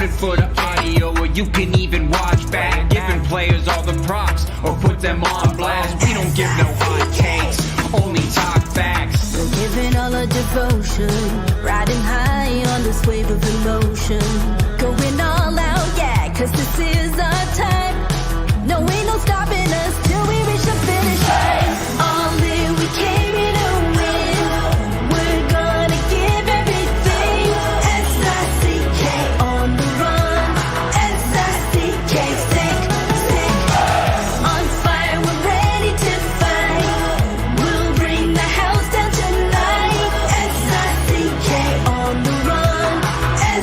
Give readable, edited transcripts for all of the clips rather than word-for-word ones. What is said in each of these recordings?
it for the audio, or you can even watch back. Giving players all the props, or put them on blast. We don't give no hot takes, only talk facts. We're giving all our devotion, riding high on this wave of emotion. Going all out, yeah, cause this is our time. No, ain't no stopping us till we reach the finish line. All in, we came here to win. We're gonna give everything. S-I-C-K on the run. S-I-C-K, sick. On fire, we're ready to fight. We'll bring the house down tonight. S-I-C-K on the run.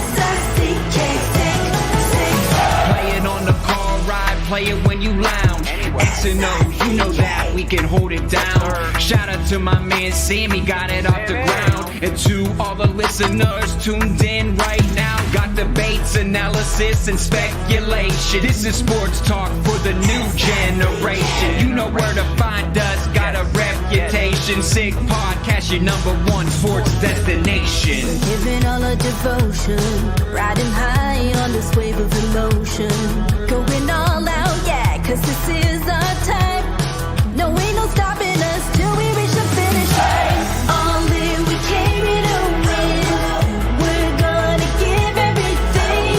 S-I-C-K, sick. Play it on the car ride, play it when you lounge. X and O, you know that we can hold it down. Shout out to my man Sammy, got it off the ground. And to all the listeners tuned in right now, got debates, analysis, and speculation. This is sports talk for the new generation. You know where to find us, got a reputation. Sick podcast, your #1 sports destination. Giving all our devotion, riding high on this wave of emotion. Going all out, yeah, cause this is our time. No, ain't no stopping us till we reach the finish line. All in, we came here to win. We're gonna give everything.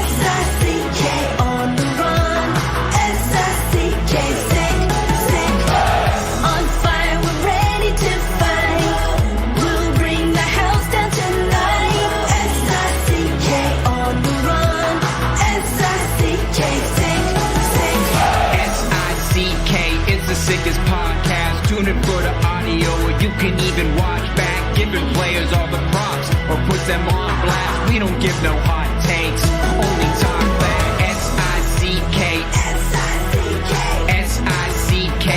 S-I-C-K on the run. S-I-C-K, sick. On fire, we're ready to fight. We'll bring the house down tonight. S-I-C-K on the run. S-I-C-K, sick. S-I-C-K is the sickest podcast. Tune in for the audio, or you can even watch back. Giving players all the props, or put them on blast. We don't give no hot takes, only talk back. S-I-C-K, S-I-C-K, S-I-C-K,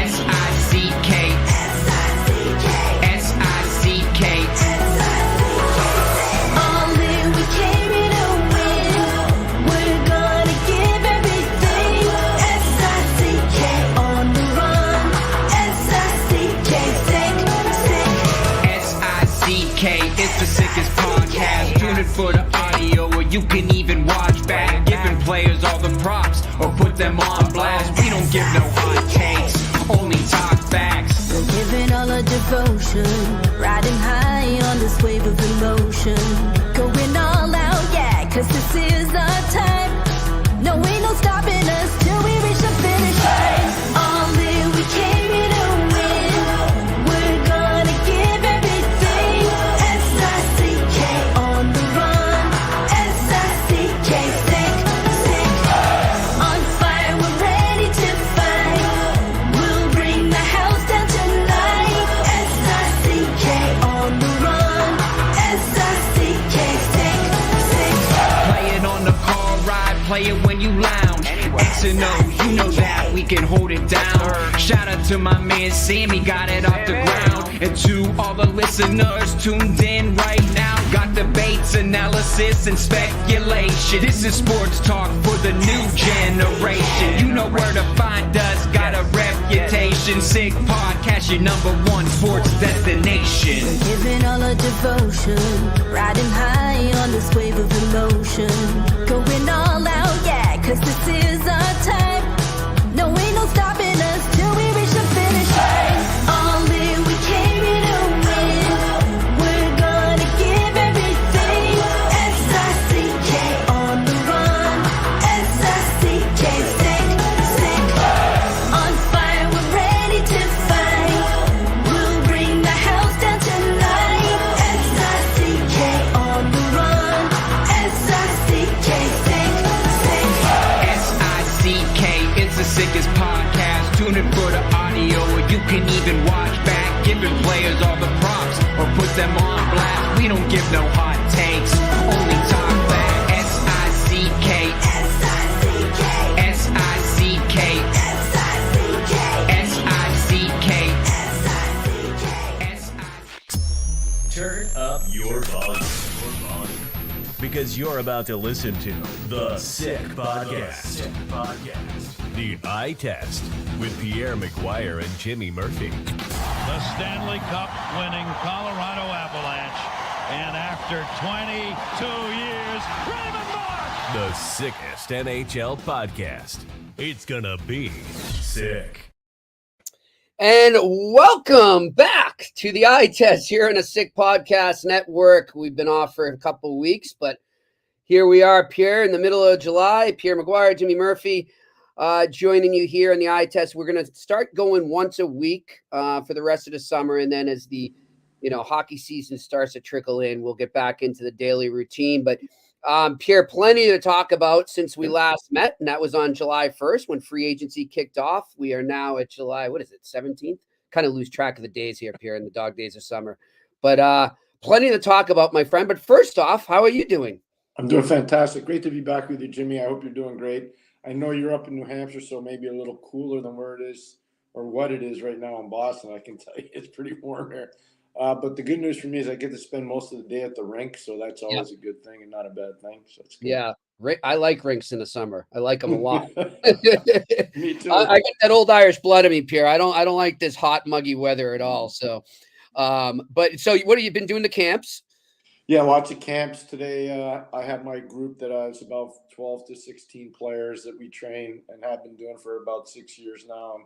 S-I-C-K, S-I-C-K, S-I-C-K, S-I-C-K. All in, we came here to win. We're gonna give everything. S-I-C-K on the run. S-I-C-K, sick. S-I-C-K is the sickest podcast. Tune in for the audio, or you can even watch back. Giving players all the props, or put them on blast. We don't give no hot takes, only talk facts. We're giving all our devotion, riding high on this wave of emotion. Going all out, yeah, cause this is our time. No, ain't no stopping us till we reach the finish line. All in, we came here to win. We're gonna give everything. S-I-C-K on the run. S-I-C-K, sick. On fire, we're ready to fight. We'll bring the house down tonight. S-I-C-K on the run. S-I-C-K, sick. Play it on the car ride, play it when you lounge. X and O, you know that we can hold it down. Shout out to my man Sammy, got it off the ground. And to all the listeners tuned in right now, got debates, analysis, and speculation. This is sports talk for the new generation. You know where to find us, got a reputation. Sick podcast, your #1 sports destination. Giving all our devotion, riding high on this wave of emotion. Going all out, yeah, cause this is our time. No, ain't no stopping us till we reach the finish line. All in, we came here to win. We're gonna give everything. S-I-C-K on the run. S-I-C-K, sick. On fire, we're ready to fight. We'll bring the house down tonight. S-I-C-K on the run. S-I-C-K, sick. S-I-C-K is the sickest podcast. Tune in for the audio, or you can even watch back. Giving players all the props, or put them on blast. We don't give no hot takes, only talk back. S-I-C-K, S-I-C-K, S-I-C-K, S-I-C-K, S-I-C-K, S-I-C-K. Turn up your volume. Because you're about to listen to The Sick Podcast. The Eye Test with Pierre, McGuire, and Jimmy Murphy. The Stanley Cup winning Colorado Avalanche. And after After 22 years, Raymond Mark! The sickest NHL podcast. It's gonna be sick. And welcome back to the Eye Test here on a Sick Podcast Network. We've been off for a couple of weeks, but here we are, Pierre, in the middle of July. Pierre McGuire, Jimmy Murphy, joining you here on the Eye Test. We're going to start going once a week for the rest of the summer, and then as the hockey season starts to trickle in, we'll get back into the daily routine. But Pierre, plenty to talk about since we last met, and that was on July 1st when free agency kicked off. We are now at July, 17th? Kind of lose track of the days here, Pierre, in the dog days of summer. But plenty to talk about, my friend. But first off, how are you doing? I'm doing fantastic. Great to be back with you, Jimmy. I hope you're doing great. I know you're up in New Hampshire, so maybe a little cooler than where it is or what it is right now in Boston. I can tell you it's pretty warm here. But the good news for me is I get to spend most of the day at the rink, so that's always a good thing and not a bad thing. So it's good. Yeah, I like rinks in the summer. I like them a lot. Me too. I get that old Irish blood in me, Pierre. I don't like this hot, muggy weather at all. So, but what have you been doing to camps? Yeah, lots of camps today. I have my group that is about 12 to 16 players that we train and have been doing for about 6 years now.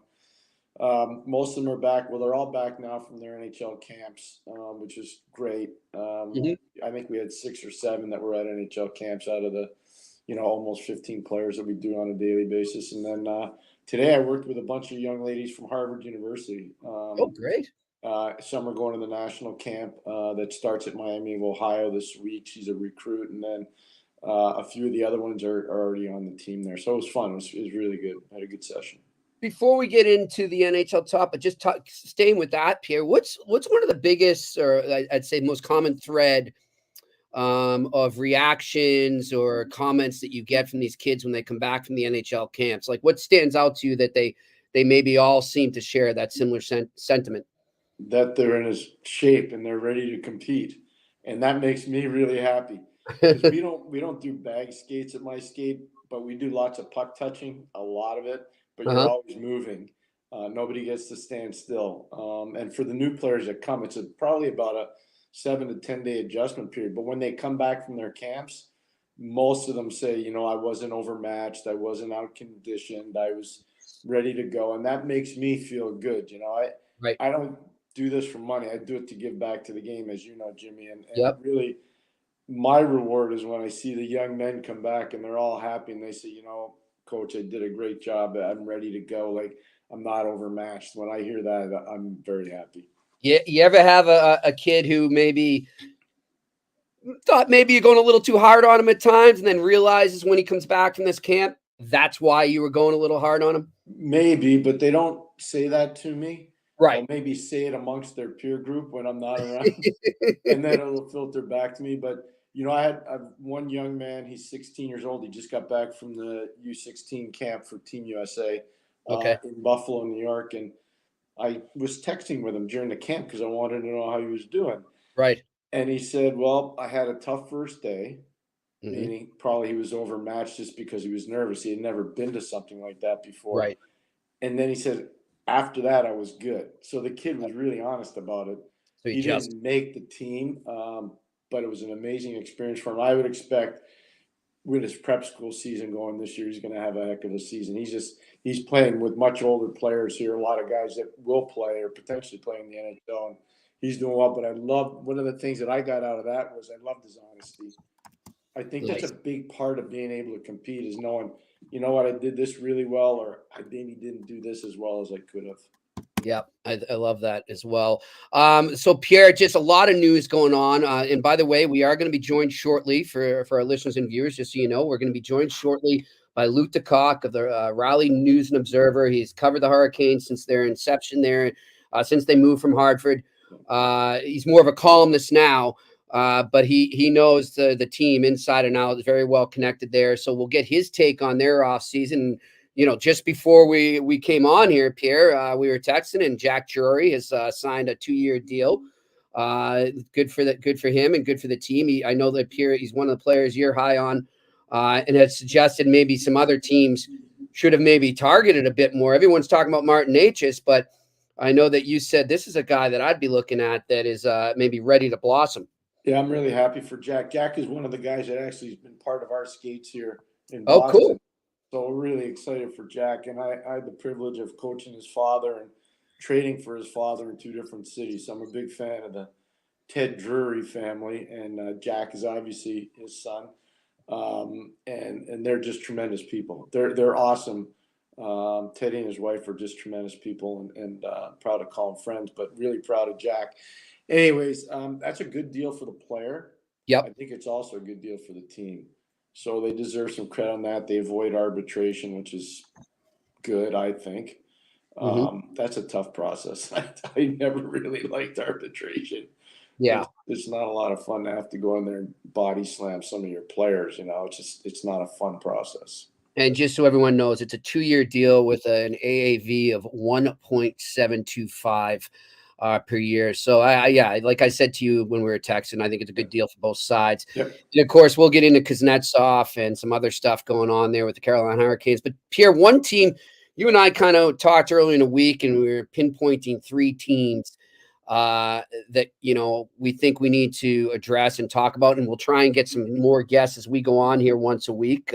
Most of them are back. Well, they're all back now from their NHL camps, which is great. I think we had 6 or 7 that were at NHL camps out of the, almost 15 players that we do on a daily basis. And then today I worked with a bunch of young ladies from Harvard University. Great. Some are going to the national camp that starts at Miami of Ohio this week. She's a recruit. And then a few of the other ones are already on the team there. So it was fun. It was really good. I had a good session. Before we get into the NHL topic, just staying with that, Pierre, what's one of the biggest, or I'd say most common thread of reactions or comments that you get from these kids when they come back from the NHL camps? Like, what stands out to you that they maybe all seem to share that similar sentiment? That they're in a shape and they're ready to compete, and that makes me really happy. we don't do bag skates at my skate, but we do lots of puck touching, a lot of it. But you're always moving. Nobody gets to stand still. And for the new players that come, it's probably about a 7 to 10 day adjustment period. But when they come back from their camps, most of them say, I wasn't overmatched, I wasn't outconditioned, I was ready to go, and that makes me feel good. I don't do this for money. I do it to give back to the game, as you know, Jimmy. And really, my reward is when I see the young men come back and they're all happy and they say, Coach, I did a great job. I'm ready to go. Like, I'm not overmatched. When I hear that, I'm very happy. Yeah. You ever have a kid who maybe thought maybe you're going a little too hard on him at times and then realizes when he comes back from this camp, that's why you were going a little hard on him? Maybe, but they don't say that to me. Right. They'll maybe say it amongst their peer group when I'm not around, and then it'll filter back to me. But I have one young man. He's 16 years old. He just got back from the U16 camp for Team USA in Buffalo, New York. And I was texting with him during the camp because I wanted to know how he was doing. Right. And he said, well, I had a tough first day, meaning probably he was overmatched just because he was nervous. He had never been to something like that before. Right. And then he said, after that, I was good. So the kid was really honest about it. So he didn't make the team. But it was an amazing experience for him. I would expect with his prep school season going this year, he's going to have a heck of a season. He's playing with much older players here, a lot of guys that will play or potentially play in the NHL, and he's doing well. But one of the things that I got out of that was I loved his honesty. I think that's a big part of being able to compete is knowing, what, I did this really well, or I maybe didn't do this as well as I could have. Yeah, I love that as well. So Pierre, just a lot of news going on. And by the way, we are going to be joined shortly for our listeners and viewers, just so you know, we're going to be joined shortly by Luke DeCock of the Raleigh News and Observer. He's covered the Hurricanes since their inception there, since they moved from Hartford. He's more of a columnist now, but he knows the team inside and out, is very well connected there. So we'll get his take on their offseason. Just before we came on here, Pierre, we were texting, and Jack Drury has signed a 2-year deal. Good for him and good for the team. I know that Pierre, he's one of the players you're high on, and has suggested maybe some other teams should have maybe targeted a bit more. Everyone's talking about Martin Necas, but I know that you said this is a guy that I'd be looking at that is maybe ready to blossom. Yeah, I'm really happy for Jack. Jack is one of the guys that actually has been part of our skates here in Oh, Boston. cool. So we're really excited for Jack. And I had the privilege of coaching his father and trading for his father in 2 different cities. So I'm a big fan of the Ted Drury family, and Jack is obviously his son. And they're just tremendous people. They're awesome. Teddy and his wife are just tremendous people, and proud to call them friends, but really proud of Jack. Anyways, that's a good deal for the player. Yep. I think it's also a good deal for the team. So they deserve some credit on that. They avoid arbitration, which is good, I think. That's a tough process. I never really liked arbitration. Yeah. It's not a lot of fun to have to go in there and body slam some of your players. It's not a fun process. And just so everyone knows, it's a 2-year deal with an AAV of 1.725 per year. So yeah, like I said to you when we were texting, I think it's a good deal for both sides. Yep. And of course, we'll get into Kuznetsov and some other stuff going on there with the Carolina Hurricanes. But Pierre, one team you and I kind of talked earlier in the week, and we were pinpointing 3 teams that we think we need to address and talk about, and we'll try and get some more guests as we go on here once a week.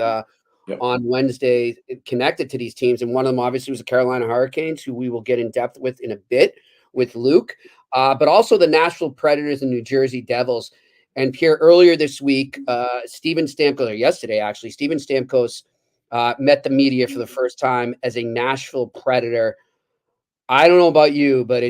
Yep. On Wednesday connected to these teams. And one of them obviously was the Carolina Hurricanes, who we will get in depth with in a bit with Luke, but also the Nashville Predators and New Jersey Devils. And Pierre, earlier this week, Steven Stamkos, or yesterday actually, Steven Stamkos met the media for the first time as a Nashville Predator. I don't know about you, but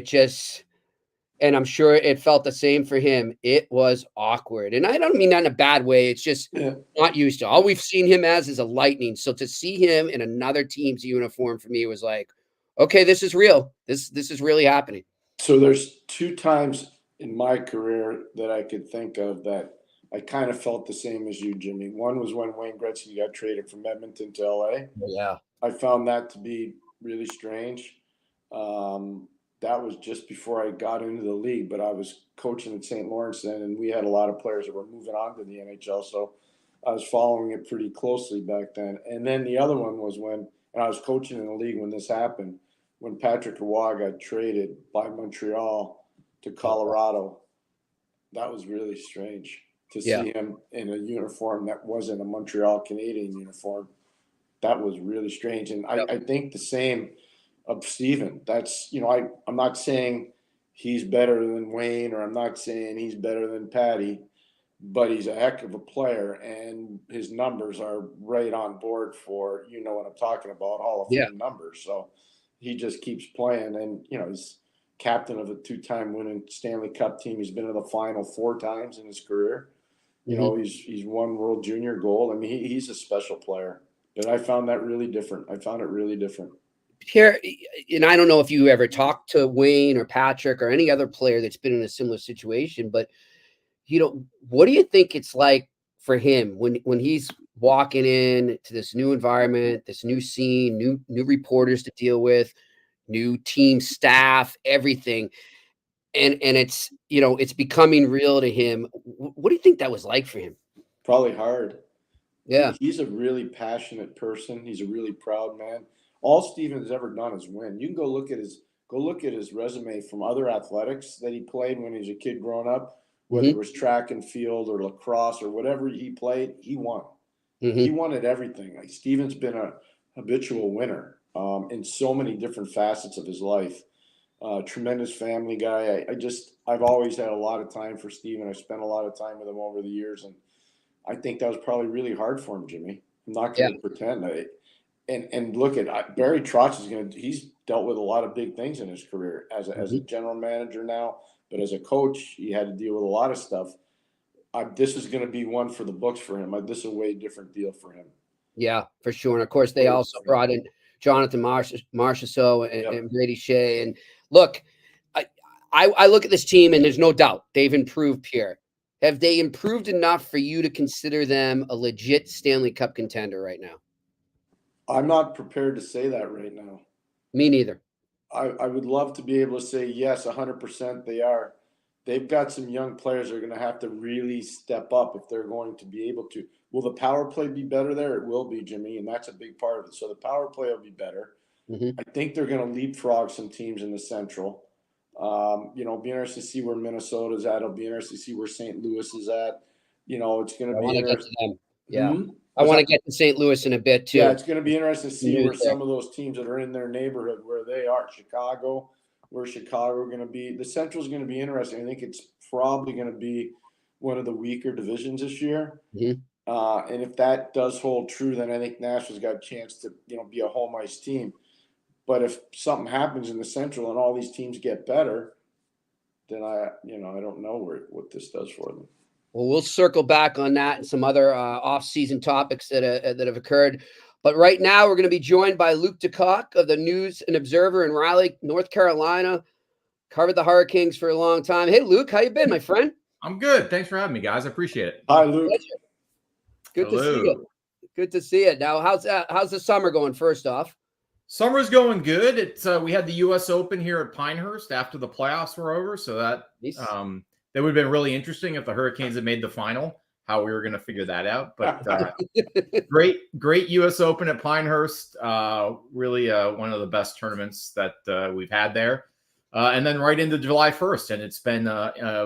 and I'm sure it felt the same for him. It was awkward. And I don't mean that in a bad way. It's just not used to. All we've seen him as is a Lightning. So to see him in another team's uniform for me was like, okay, this is real. This is really happening. So there's 2 times in my career that I could think of that I kind of felt the same as you, Jimmy. One was when Wayne Gretzky got traded from Edmonton to LA. Yeah. I found that to be really strange. That was just before I got into the league, but I was coaching at St. Lawrence then, and we had a lot of players that were moving on to the NHL. So I was following it pretty closely back then. And then the other one was and I was coaching in the league when this happened, when Patrick Roy got traded by Montreal to Colorado. That was really strange to see him in a uniform that wasn't a Montreal Canadian uniform. That was really strange. And I think the same of Steven. That's, I'm not saying he's better than Wayne, or I'm not saying he's better than Patty, but he's a heck of a player, and his numbers are right on board for, what I'm talking about, Hall of Fame numbers. So he just keeps playing, and, he's captain of a 2-time winning Stanley Cup team. He's been to the final 4 times in his career. He's won World Junior Gold. I mean, he's a special player. But I found that really different. Pierre, and I don't know if you ever talked to Wayne or Patrick or any other player that's been in a similar situation, but what do you think it's like for him when he's walking in to this new environment, this new scene, new reporters to deal with, new team staff, everything, and it's it's becoming real to him. What do you think that was like for him? Probably hard. Yeah, he's a really passionate person. He's a really proud man. All Steven has ever done is win. You can go look at his resume from other athletics that he played when he was a kid growing up, whether it was track and field or lacrosse or whatever he played, he won. He won at everything. Like, Steven's been a habitual winner in so many different facets of his life. Tremendous family guy. I've always had a lot of time for Steven. I spent a lot of time with him over the years, and I think that was probably really hard for him, Jimmy. I'm not going to pretend. And look at Barry Trotz he's dealt with a lot of big things in his career as a general manager now, but as a coach, he had to deal with a lot of stuff. This is going to be one for the books for him. This is a way different deal for him. Yeah, for sure. And of course, they also brought in Jonathan Marchessault and Brady Shea. And look, I look at this team, and there's no doubt they've improved, Pierre. Have they improved enough for you to consider them a legit Stanley Cup contender right now? I'm not prepared to say that right now. Me neither. I would love to be able to say, yes, 100% they are. They've got some young players that are going to have to really step up if they're going to be able to. Will the power play be better there? It will be, Jimmy, and that's a big part of it. So the power play will be better. I think they're going to leapfrog some teams in the Central. Be interested to see where Minnesota's at. It'll be interesting to see where St. Louis is at. It's going to be interesting. Yeah. Mm-hmm. I want to get to St. Louis in a bit too. Yeah, it's going to be interesting to see where some of those teams that are in their neighborhood, where they are. Chicago, where Chicago are going to be. The Central's going to be interesting. I think it's probably going to be one of the weaker divisions this year. Mm-hmm. And if that does hold true, then I think Nashville's got a chance to, be a home ice team. But if something happens in the Central and all these teams get better, then I don't know what this does for them. Well, we'll circle back on that and some other off-season topics that have occurred. But right now, we're going to be joined by Luke DeCock of the News and Observer in Raleigh, North Carolina. Covered the Hurricanes for a long time. Hey, Luke, how you been, my friend? I'm good. Thanks for having me, guys. I appreciate it. Hi, Luke. Good to see you. Good to see you. Now, how's the summer going? First off, summer's going good. It's we had the U.S. Open here at Pinehurst after the playoffs were over, so that that would have been really interesting if the Hurricanes had made the final. How we were going to figure that out, but great U.S. Open at Pinehurst. Really one of the best tournaments that we've had there. And then right into July 1st, and it's been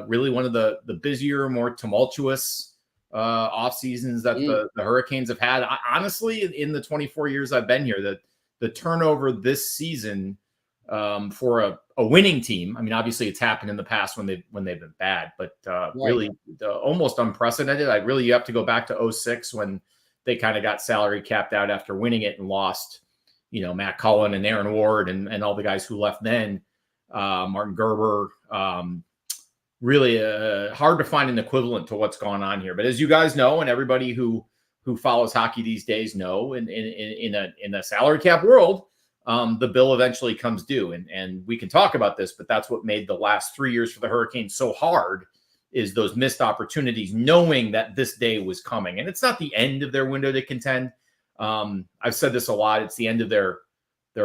really one of the busier, more tumultuous off seasons that the Hurricanes have had. Honestly, in the 24 years I've been here, the turnover this season for a winning team. I mean, obviously it's happened in the past when they've been bad, but really almost unprecedented. You have to go back to 2006 when they kind of got salary capped out after winning it and lost, Matt Cullen and Aaron Ward and all the guys who left then. Martin Gerber, really hard to find an equivalent to what's going on here. But as you guys know, and everybody who follows hockey these days know, in a salary cap world, the bill eventually comes due. And we can talk about this, but that's what made the last 3 years for the Hurricanes so hard, is those missed opportunities, knowing that this day was coming. And it's not the end of their window to contend. I've said this a lot. It's the end of their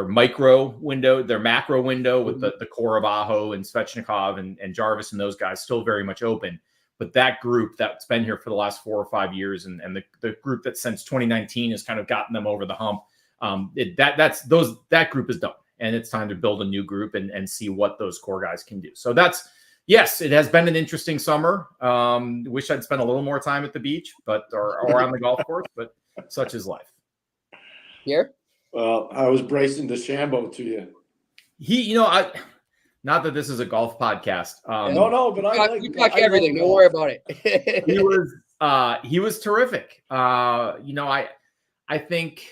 micro window, their macro window with the core of Aho and Svechnikov and Jarvis and those guys still very much open. But that group that's been here for the last 4 or 5 years and the group that since 2019 has kind of gotten them over the hump, that group is done. And it's time to build a new group and see what those core guys can do. So yes, it has been an interesting summer. Wish I'd spent a little more time at the beach, or on the golf course, but such is life. Here? Well, I was Bryson DeChambeau to you. Not that this is a golf podcast. No, but you talk everything. Don't worry about it. He was terrific. I think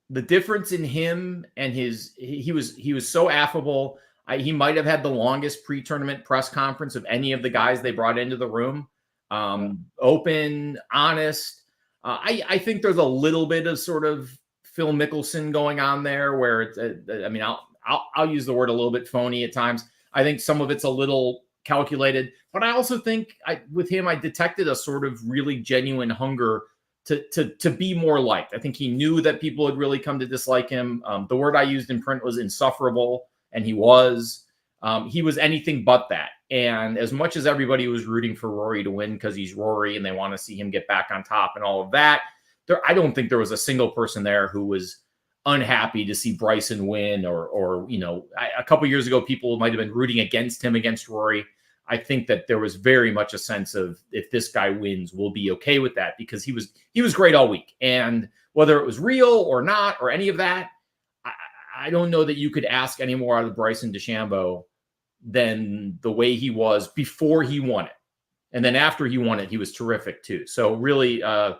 the difference in him and he was so affable. He might have had the longest pre-tournament press conference of any of the guys they brought into the room. Open, honest. I think there's a little bit of sort of Phil Mickelson going on there where it's, I'll use the word a little bit phony at times. I think some of it's a little calculated, but I also think with him, I detected a sort of really genuine hunger to be more liked. I think he knew that people had really come to dislike him. The word I used in print was insufferable, and he was anything but that. And as much as everybody was rooting for Rory to win because he's Rory and they want to see him get back on top and all of that, I don't think there was a single person there who was unhappy to see Bryson win or a couple years ago, people might have been rooting against him, against Rory. I think that there was very much a sense of, if this guy wins, we'll be okay with that, because he was great all week. And whether it was real or not, or any of that, I don't know that you could ask any more out of Bryson DeChambeau than the way he was before he won it. And then after he won it, he was terrific too. So really, there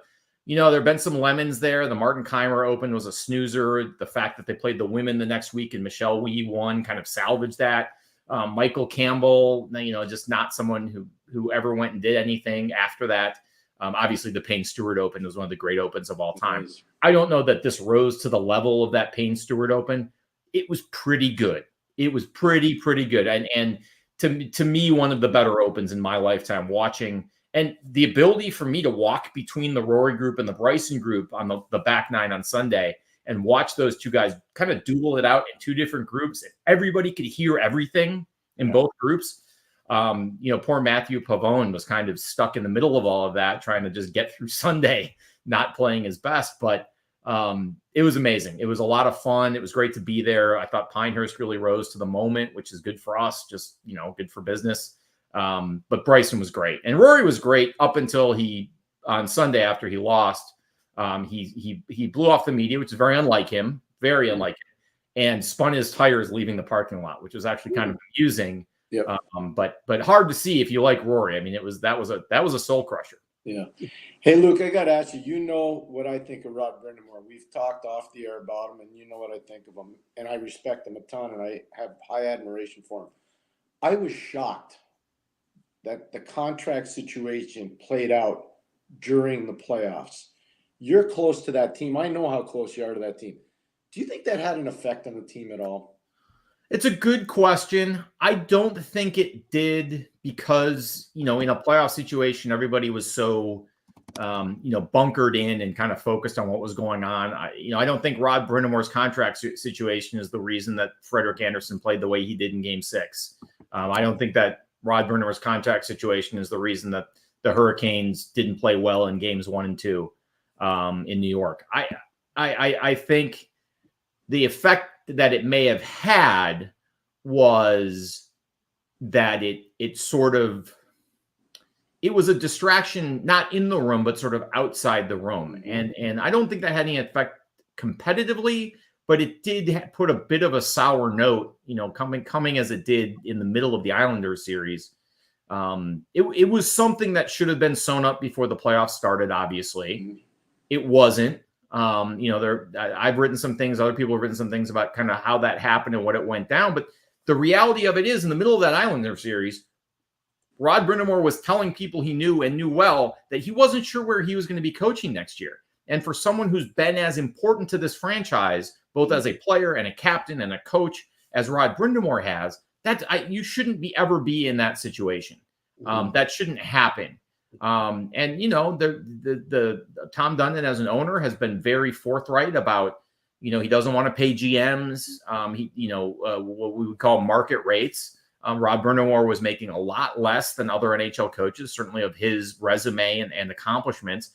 have been some lemons there. The Martin Keimer Open was a snoozer. The fact that they played the women the next week and Michelle Wee won kind of salvaged that. Michael Campbell, just not someone who ever went and did anything after that. Obviously, the Payne Stewart Open was one of the great opens of all time. I don't know that this rose to the level of that Payne Stewart Open. It was pretty good. It was pretty good. And to me, one of the better opens in my lifetime watching. And the ability for me to walk between the Rory group and the Bryson group on the back nine on Sunday and watch those two guys kind of duel it out in two different groups. Everybody could hear everything in both groups. Poor Matthew Pavone was kind of stuck in the middle of all of that, trying to just get through Sunday, not playing his best. But It was amazing. It was a lot of fun. It was great to be there. I thought Pinehurst really rose to the moment, which is good for us, just, good for business. But Bryson was great. And Rory was great up until on Sunday after he lost, he blew off the media, which is very unlike him, and spun his tires leaving the parking lot, which was actually kind of amusing. Yep. But hard to see if you like Rory. I mean, that was a soul crusher. Yeah. Hey, Luke, I got to ask you, you know what I think of Rod Brindamore. We've talked off the air about him, and you know what I think of him. And I respect him a ton, and I have high admiration for him. I was shocked that the contract situation played out during the playoffs. You're close to that team. I know how close you are to that team. Do you think that had an effect on the team at all? It's a good question. I don't think it did because, in a playoff situation, everybody was so, bunkered in and kind of focused on what was going on. I don't think Rod Brindamore's contract situation is the reason that Frederik Andersen played the way he did in Game 6. I don't think that Rod Brindamore's contract situation is the reason that the Hurricanes didn't play well in Games 1 and 2 in New York. I think the effect that it may have had was that it was a distraction, not in the room, but sort of outside the room. And I don't think that had any effect competitively, but it did put a bit of a sour note, coming as it did in the middle of the Islanders series. It was something that should have been sewn up before the playoffs started, obviously. It wasn't. I've written some things, other people have written some things about kind of how that happened and what it went down. But the reality of it is, in the middle of that Islander series, Rod Brindamore was telling people he knew and knew well that he wasn't sure where he was going to be coaching next year. And for someone who's been as important to this franchise, both as a player and a captain and a coach as Rod Brindamore has, you shouldn't ever be in that situation. That shouldn't happen. The Tom Dundon as an owner has been very forthright about, he doesn't want to pay GMs. What we would call market rates. Rod Brindamore was making a lot less than other NHL coaches, certainly of his resume and accomplishments.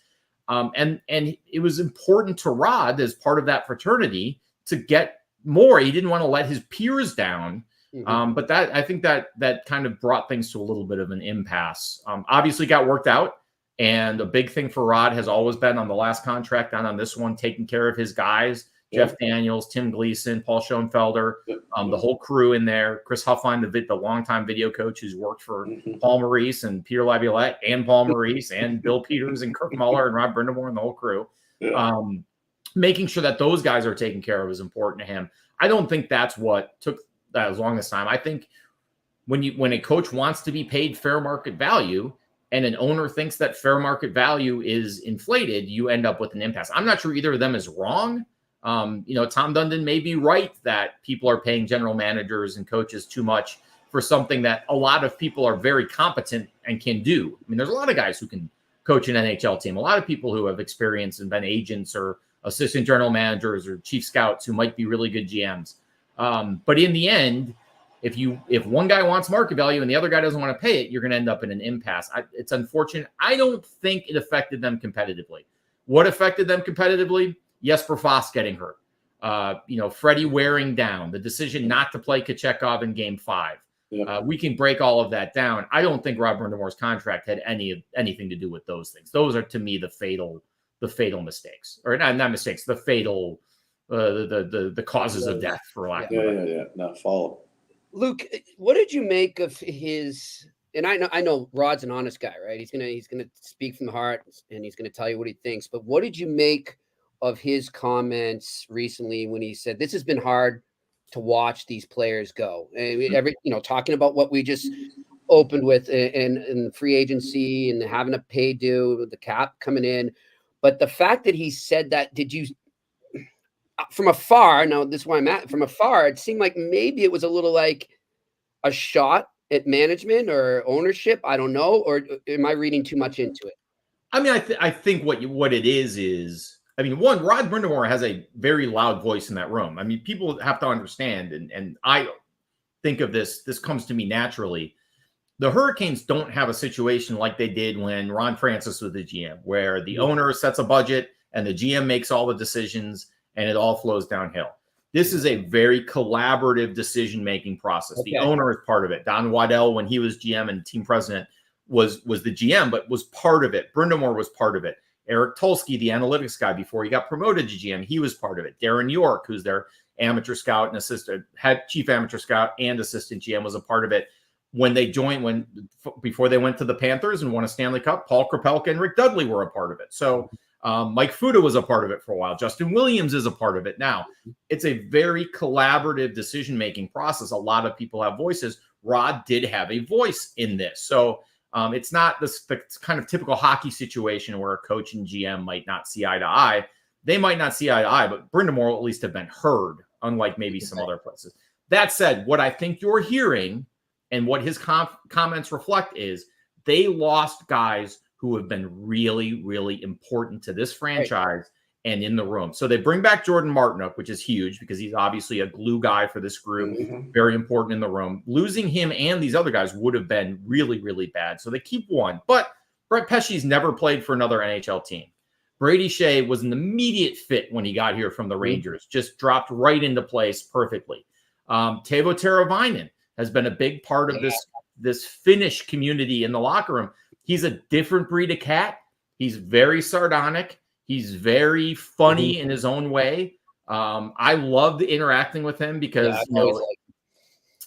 And it was important to Rod as part of that fraternity to get more. He didn't want to let his peers down. But I think that kind of brought things to a little bit of an impasse. Obviously got worked out. And a big thing for Rod has always been on the last contract and on this one, taking care of his guys, Jeff Daniels, Tim Gleason, Paul Schoenfelder, the whole crew in there, Chris Huffline, the longtime video coach who's worked for Paul Maurice and Peter Laviolette and Paul Maurice and Bill Peters and Kirk Muller and Rod Brindamore and the whole crew. Making sure that those guys are taken care of is important to him. I don't think that's what took that as long as time. I think when a coach wants to be paid fair market value and an owner thinks that fair market value is inflated, you end up with an impasse. I'm not sure either of them is wrong. Tom Dundon may be right that people are paying general managers and coaches too much for something that a lot of people are very competent and can do. I mean, there's a lot of guys who can coach an NHL team, a lot of people who have experience and been agents or assistant general managers or chief scouts who might be really good GMs. But in the end, if one guy wants market value and the other guy doesn't want to pay it, you're going to end up in an impasse. It's unfortunate. I don't think it affected them competitively. What affected them competitively? Jesper Fast getting hurt. Freddie wearing down. The decision not to play Kochetkov in Game 5. We can break all of that down. I don't think Rod Brindamore's contract had anything to do with those things. Those are, to me, the fatal mistakes, or not mistakes. The fatal, the causes of death, for lack of a better. Not follow. Luke, what did you make of his? And I know Rod's an honest guy, right? He's gonna speak from the heart and he's gonna tell you what he thinks. But what did you make of his comments recently when he said this has been hard to watch these players go? And talking about what we just opened with in free agency and having a pay due with the cap coming in. But the fact that he said that, did you? From afar, now this is why I'm at. From afar, it seemed like maybe it was a little like a shot at management or ownership. I don't know, or am I reading too much into it? I mean, I think what it is. I mean, one, Rod Brindamore has a very loud voice in that room. I mean, people have to understand, and I think of this. This comes to me naturally. The Hurricanes don't have a situation like they did when Ron Francis was the GM, where the owner sets a budget and the GM makes all the decisions, and it all flows downhill. This is a very collaborative decision-making process. The owner is part of it. Don Waddell, when he was GM and team president, was the GM, but was part of it. Brindamore was part of it. Eric Tulsky, the analytics guy, before he got promoted to GM, he was part of it. Darren York, who's their amateur scout and assistant, head chief amateur scout and assistant GM, was a part of it. When they joined, before they went to the Panthers and won a Stanley Cup, Paul Krapelka and Rick Dudley were a part of it. So Mike Fuda was a part of it for a while. Justin Williams is a part of it now. It's a very collaborative decision-making process. A lot of people have voices. Rod did have a voice in this. So it's not the kind of typical hockey situation where a coach and GM might not see eye to eye. They might not see eye to eye, but Brindamore will at least have been heard, unlike maybe some other places. That said, what I think you're hearing and what his comments reflect is they lost guys who have been really, really important to this franchise and in the room. So they bring back Jordan Martinook, which is huge because he's obviously a glue guy for this group, very important in the room. Losing him and these other guys would have been really, really bad. So they keep one. But Brett Pesce's never played for another NHL team. Brady Shea was an immediate fit when he got here from the Rangers, just dropped right into place perfectly. Teuvo Teravainen has been a big part of this Finnish community in the locker room. He's a different breed of cat. He's very sardonic. He's very funny in his own way. I loved interacting with him because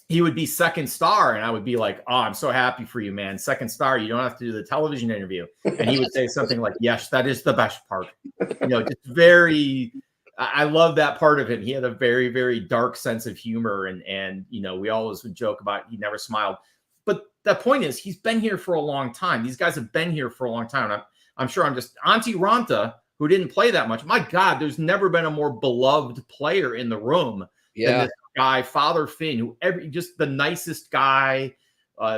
he would be second star, and I would be like, "Oh, I'm so happy for you, man! Second star, you don't have to do the television interview." And he would say something like, "Yes, that is the best part." Just very. I love that part of him. He had a very, very dark sense of humor, and we always would joke about he never smiled. But the point is, he's been here for a long time. These guys have been here for a long time. I'm sure I'm just Antti Ranta, who didn't play that much. My God, there's never been a more beloved player in the room than this guy, Father Finn, who just the nicest guy,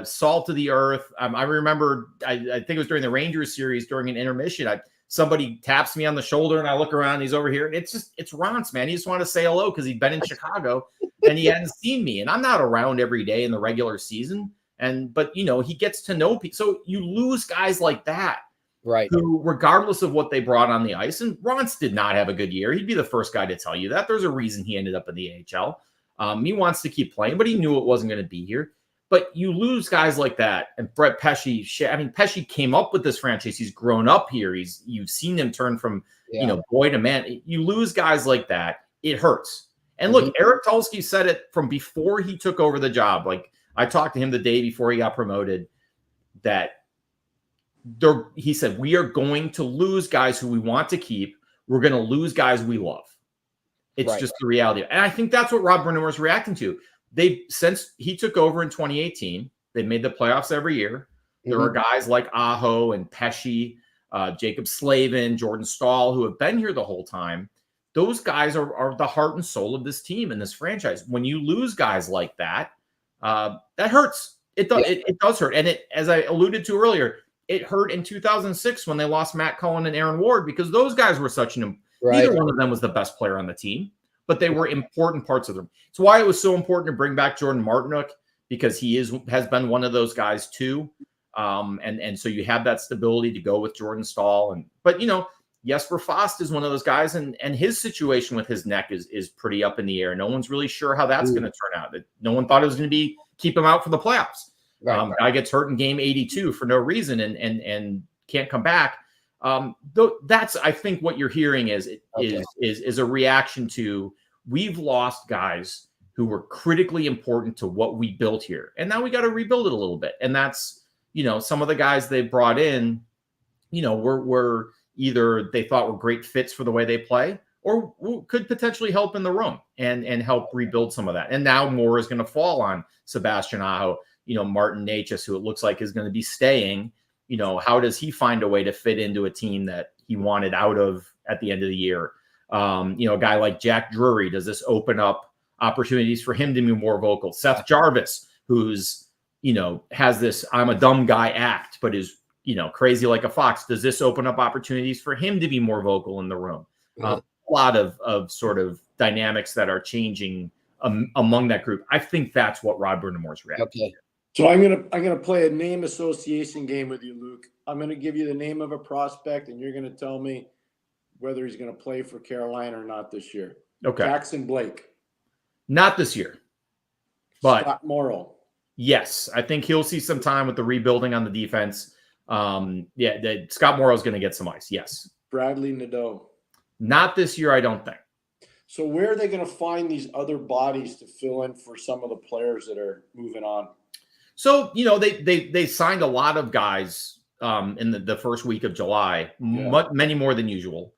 salt of the earth. I remember, I think it was during the Rangers series, during an intermission, somebody taps me on the shoulder and I look around, he's over here. And it's Ronce, man. He just wanted to say hello because he'd been in Chicago and he hadn't seen me. And I'm not around every day in the regular season. But he gets to know people. So you lose guys like that. Right. Who, regardless of what they brought on the ice, and Ronce did not have a good year. He'd be the first guy to tell you that. There's a reason he ended up in the AHL. He wants to keep playing, but he knew it wasn't going to be here. But you lose guys like that. And Brett Pesce, Pesce came up with this franchise. He's grown up here. You've seen him turn from, boy to man. You lose guys like that, it hurts. And look, Eric Tulsky said it from before he took over the job. Like, I talked to him the day before he got promoted that he said, we are going to lose guys who we want to keep. We're going to lose guys we love. It's just the reality. And I think that's what Rob Brindamore is reacting to. Since he took over in 2018, they made the playoffs every year. There are guys like Aho and Pesce, Jacob Slavin, Jordan Stahl, who have been here the whole time. Those guys are the heart and soul of this team and this franchise. When you lose guys like that, that hurts. It does hurt. And as I alluded to earlier, it hurt in 2006 when they lost Matt Cullen and Aaron Ward because those guys were neither one of them was the best player on the team, but they were important parts of them. It's why it was so important to bring back Jordan Martinook because he has been one of those guys too. And so you have that stability to go with Jordan Stahl. But Jesper Fast is one of those guys, and his situation with his neck is pretty up in the air. No one's really sure how that's going to turn out. No one thought it was going to be keep him out for the playoffs. Guy gets hurt in game 82 for no reason and can't come back. That's, I think, what you're hearing is a reaction to we've lost guys who were critically important to what we built here, and now we got to rebuild it a little bit. And that's some of the guys they brought in, were either they thought were great fits for the way they play, or could potentially help in the room and help rebuild some of that. And now more is going to fall on Sebastian Aho. Martin Necas, who it looks like is going to be staying, how does he find a way to fit into a team that he wanted out of at the end of the year? A guy like Jack Drury, does this open up opportunities for him to be more vocal? Seth Jarvis, who's, has this I'm a dumb guy act, but is, crazy like a fox. Does this open up opportunities for him to be more vocal in the room? A lot of sort of dynamics that are changing among that group. I think that's what Rob Brindamore's reacting to. So I'm gonna play a name association game with you, Luke. I'm gonna give you the name of a prospect, and you're gonna tell me whether he's going to play for Carolina or not this year. Okay. Jackson Blake. Not this year. But Scott Morrow. Yes, I think he'll see some time with the rebuilding on the defense. Scott Morrow is going to get some ice. Yes. Bradley Nadeau. Not this year, I don't think. So where are they going to find these other bodies to fill in for some of the players that are moving on? So, they signed a lot of guys in the first week of July, many more than usual.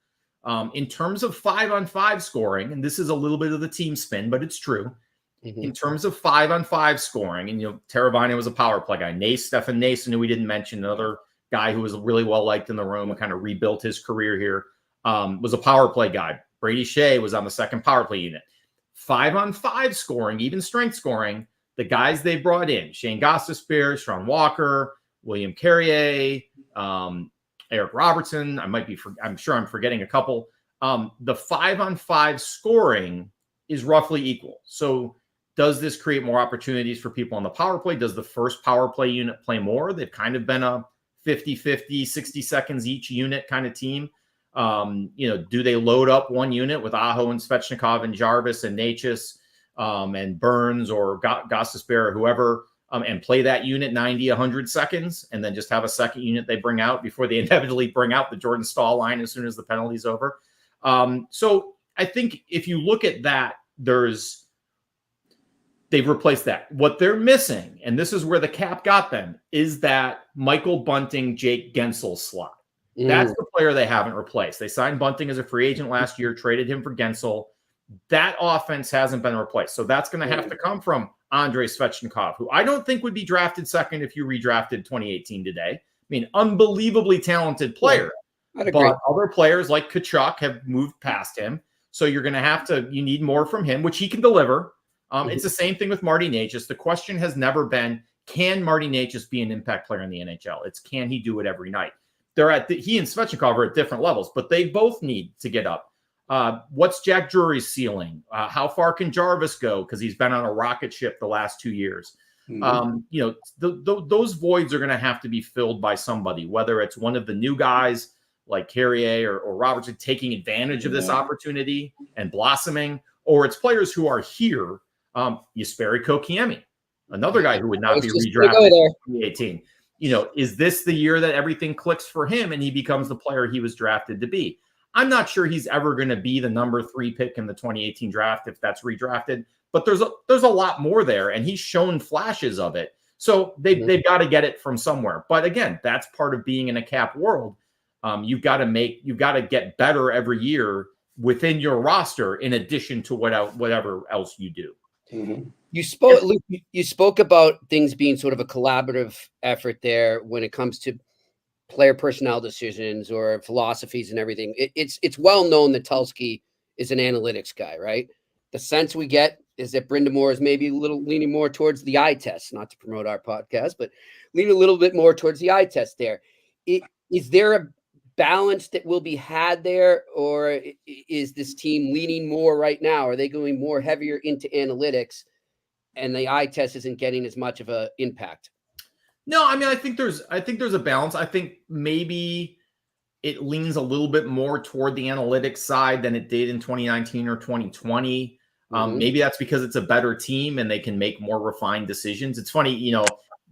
In terms of 5-on-5 scoring, and this is a little bit of the team spin, but it's true. In terms of 5-on-5 scoring, and Teravainen was a power play guy. Stefan Nason, who we didn't mention, another guy who was really well liked in the room and kind of rebuilt his career here, was a power play guy. Brady Shea was on the second power play unit. 5-on-5 scoring, even strength scoring, the guys they brought in: Shane Gostisbehere, Sean Walker, William Carrier, Eric Robertson. I'm sure I'm forgetting a couple. The 5-on-5 scoring is roughly equal. So does this create more opportunities for people on the power play? Does the first power play unit play more? They've kind of been a 50-50, 60 seconds each unit kind of team. Do they load up one unit with Aho and Svechnikov and Jarvis and Natchez and Burns or Gostisbehere or whoever, and play that unit 90, 100 seconds, and then just have a second unit they bring out before they inevitably bring out the Jordan Staal line as soon as the penalty's over? So I think if you look at that, they've replaced that. What they're missing, and this is where the cap got them, is that Michael Bunting, Jake Gensel slot. That's the player they haven't replaced. They signed Bunting as a free agent last year, traded him for Gensel. That offense hasn't been replaced. So that's going to have to come from Andrei Svechnikov, who I don't think would be drafted second if you redrafted 2018 today. I mean, unbelievably talented player. But other players like Tkachuk have moved past him. So you're going to you need more from him, which he can deliver. It's the same thing with Marty Natchez. The question has never been, can Marty Natchez be an impact player in the NHL? It's, can he do it every night? He and Svechnikov are at different levels, but they both need to get up. What's Jack Drury's ceiling? How far can Jarvis go? Because he's been on a rocket ship the last 2 years. Those voids are going to have to be filled by somebody, whether it's one of the new guys like Carrier or Robertson taking advantage of this opportunity and blossoming, or it's players who are here. Jesperi Kotkaniemi, another guy who would not be redrafted in 2018. Is this the year that everything clicks for him and he becomes the player he was drafted to be? I'm not sure he's ever going to be the number 3 pick in the 2018 draft if that's redrafted, but there's a lot more there, and he's shown flashes of it. So they've got to get it from somewhere. But again, that's part of being in a cap world. You've got to get better every year within your roster, in addition to whatever else you do. You spoke about things being sort of a collaborative effort there when it comes to player personnel decisions or philosophies and everything. It's well known that Tulsky is an analytics guy, right? The sense we get is that Brindamore is maybe a little leaning more towards the eye test, not to promote our podcast, but leaning a little bit more towards the eye test there. Is there a balance that will be had there, or is this team leaning more right now? Are they going more heavier into analytics and the eye test isn't getting as much of an impact? No, I mean, I think there's a balance. I think maybe it leans a little bit more toward the analytics side than it did in 2019 or 2020. Maybe that's because it's a better team and they can make more refined decisions. It's funny,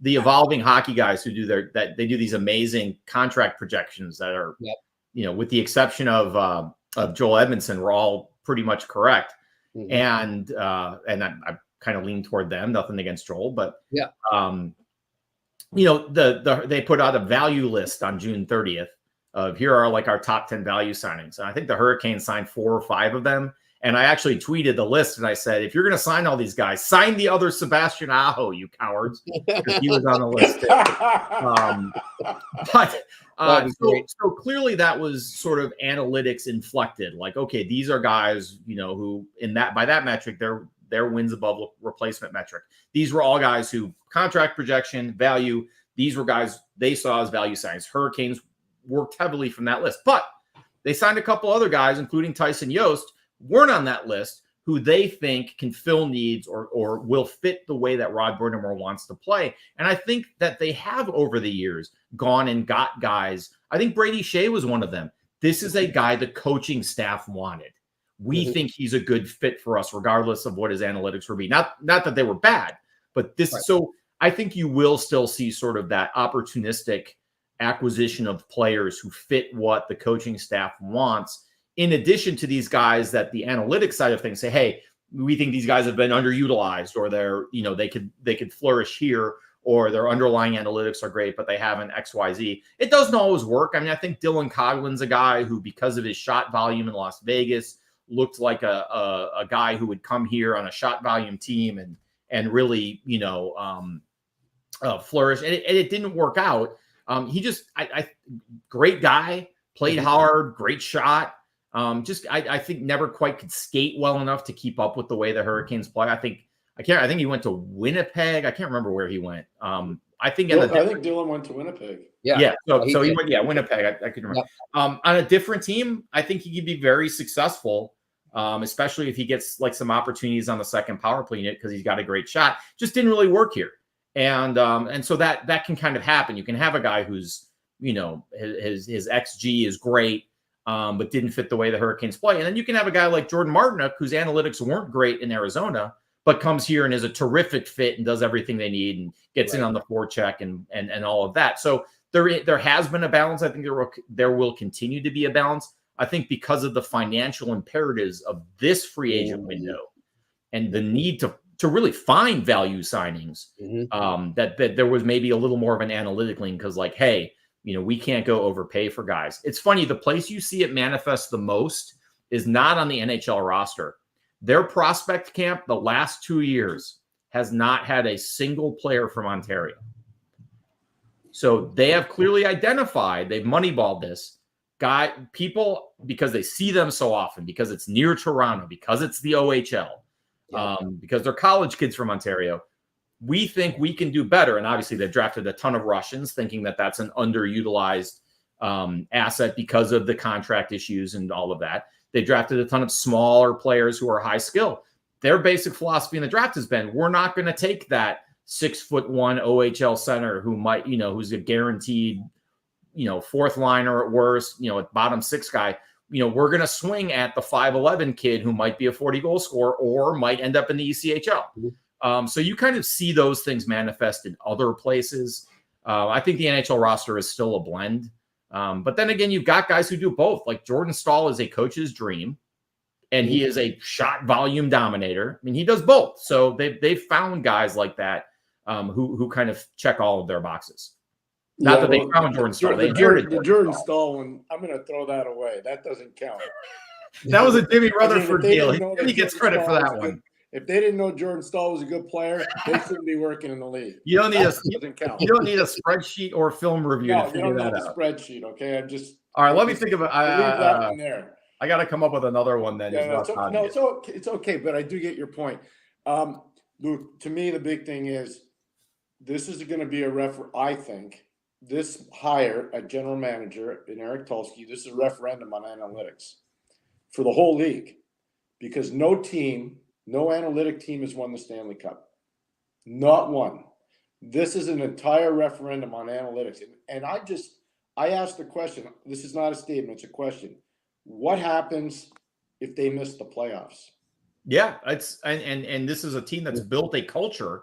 the evolving hockey guys who they do these amazing contract projections that are, with the exception of Joel Edmondson, we're all pretty much correct. And I kind of lean toward them. Nothing against Joel, but they put out a value list on June 30th of here are like our top 10 value signings. And I think the Hurricanes signed 4 or 5 of them. And I actually tweeted the list and I said, if you're going to sign all these guys, sign the other Sebastian Aho, you cowards, because he was on the list. So clearly that was sort of analytics inflected. Like, okay, these are guys, who by that metric, their wins above replacement metric. These were all guys who contract projection value. These were guys they saw as value signings. Hurricanes worked heavily from that list, but they signed a couple other guys, including Tyson Yost, weren't on that list, who they think can fill needs or will fit the way that Rod Brindamore wants to play. And I think that they have over the years gone and got guys. I think Brady Shea was one of them this is a guy the coaching staff wanted. We think he's a good fit for us, regardless of what his analytics would be. Not that they were bad, but this. Right. So I think you will still see sort of that opportunistic acquisition of players who fit what the coaching staff wants, in addition to these guys that the analytics side of things say, hey, we think these guys have been underutilized, or they're, they could flourish here, or their underlying analytics are great, but they haven't XYZ. It doesn't always work. I mean, I think Dylan Coughlin's a guy who, because of his shot volume in Las Vegas, looked like a guy who would come here on a shot volume team and really, flourish. And it didn't work out. He just, great guy, played hard, great shot. I think never quite could skate well enough to keep up with the way the Hurricanes play. I think he went to Winnipeg. I can't remember where he went. I think Dylan went to Winnipeg. Yeah. So he went, Winnipeg. I can remember. Yep. On a different team, I think he could be very successful, especially if he gets like some opportunities on the second power play unit, because he's got a great shot. Just didn't really work here. And so that can kind of happen. You can have a guy who's, his XG is great, but didn't fit the way the Hurricanes play. And then you can have a guy like Jordan Martinook, whose analytics weren't great in Arizona, but comes here and is a terrific fit and does everything they need and gets in on the forecheck and all of that. So there has been a balance. I think there will continue to be a balance. I think because of the financial imperatives of this free agent window and the need to really find value signings, that there was maybe a little more of an analytic lean, because like, hey, we can't go overpay for guys. It's funny, the place you see it manifest the most is not on the NHL roster. Their prospect camp the last 2 years has not had a single player from Ontario. So they have clearly identified, they've moneyballed this guy, people, because they see them so often, because it's near Toronto, because it's the OHL, because they're college kids from Ontario. We think we can do better. And obviously they've drafted a ton of Russians, thinking that that's an underutilized asset because of the contract issues and all of that. They drafted a ton of smaller players who are high skill. Their basic philosophy in the draft has been, we're not going to take that 6'1" OHL center who might, who's a guaranteed, fourth liner at worst, a bottom six guy. We're going to swing at the 5'11" kid who might be a 40 goal scorer or might end up in the ECHL. So you kind of see those things manifest in other places. I think the NHL roster is still a blend. But then again, you've got guys who do both. Like Jordan Staal is a coach's dream, and he is a shot volume dominator. I mean, he does both. So they've found guys like that who kind of check all of their boxes. Not that they found Jordan Staal. They inherited the Jordan Staal one. I'm going to throw that away. That doesn't count. That was a Jimmy Rutherford deal. He gets credit for that one. If they didn't know Jordan Staal was a good player, they shouldn't be working in the league. You don't need a spreadsheet or film review to figure that out. Spreadsheet, okay? All right. Let me think of it. Leave that one there. I got to come up with another one then. It's okay, but I do get your point. Luke, to me, the big thing is this is going to be I think this hire a general manager in Eric Tulsky. This is a referendum on analytics for the whole league, because no analytic team has won the Stanley Cup. Not one. This is an entire referendum on analytics. And I asked the question. This is not a statement, it's a question. What happens if they miss the playoffs? Yeah, and this is a team that's built a culture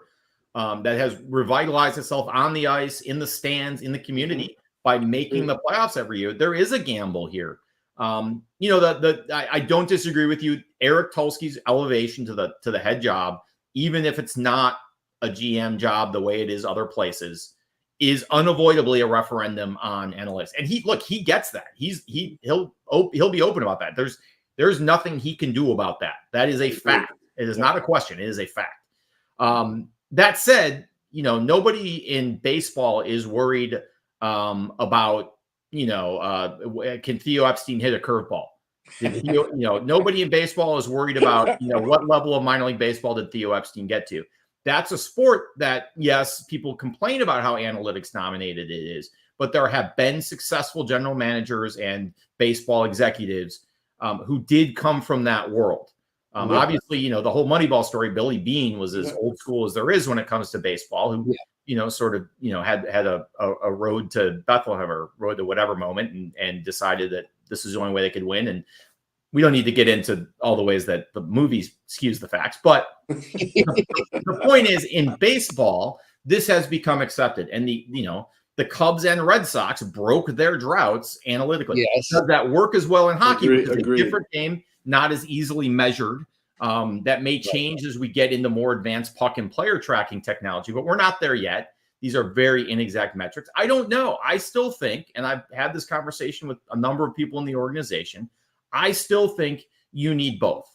that has revitalized itself on the ice, in the stands, in the community by making the playoffs every year. There is a gamble here. I don't disagree with you. Eric Tulsky's elevation to the head job, even if it's not a GM job the way it is other places, is unavoidably a referendum on analytics. And he gets that. He'll be open about that. There's nothing he can do about that. That is a fact. It is not a question. It is a fact. That said, nobody in baseball is worried about, can Theo Epstein hit a curveball? Nobody in baseball is worried about, what level of minor league baseball did Theo Epstein get to? That's a sport that, yes, people complain about how analytics dominated it is, but there have been successful general managers and baseball executives who did come from that world. Obviously, the whole Moneyball story, Billy Beane was as old school as there is when it comes to baseball, who, had a road to Bethlehem or road to whatever moment and decided this is the only way they could win. And we don't need to get into all the ways that the movies skews the facts. But the point is, in baseball, this has become accepted. And the Cubs and Red Sox broke their droughts analytically. Yes. Does that work as well in hockey? Agreed, Because it's a different game, not as easily measured. That may change as we get into more advanced puck and player tracking technology, but we're not there yet. These are very inexact metrics. I don't know. I still think, and I've had this conversation with a number of people in the organization, I still think you need both.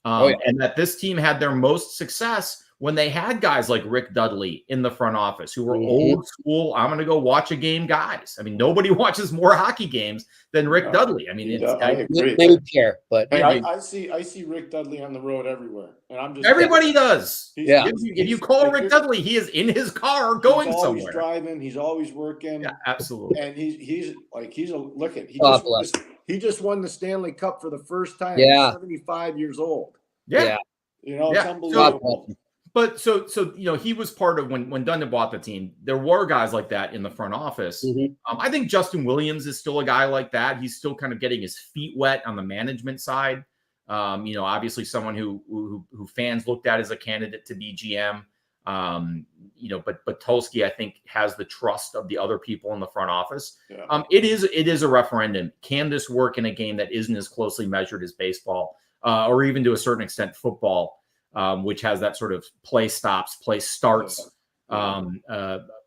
And that this team had their most success when they had guys like Rick Dudley in the front office who were old school, I'm going to go watch a game guys. I mean, nobody watches more hockey games than Rick Dudley. I mean, I agree. Maybe Pierre, but Hey, I see Rick Dudley on the road everywhere, and I'm just everybody does. Yeah. If you call Rick Dudley, he is in his car going he's always somewhere. driving. He's always working. Yeah, absolutely. And he just won the Stanley Cup for the first time. Yeah. He's 75 years old. Yeah. It's Yeah. unbelievable. But so he was part of when Dundon bought the team. There were guys like that in the front office. I think Justin Williams is still a guy like that. He's still kind of getting his feet wet on the management side. Obviously someone who fans looked at as a candidate to be GM. But Tulsky, I think, has the trust of the other people in the front office. Yeah. It is a referendum. Can this work in a game that isn't as closely measured as baseball, or even to a certain extent football? Which has that sort of play stops, play starts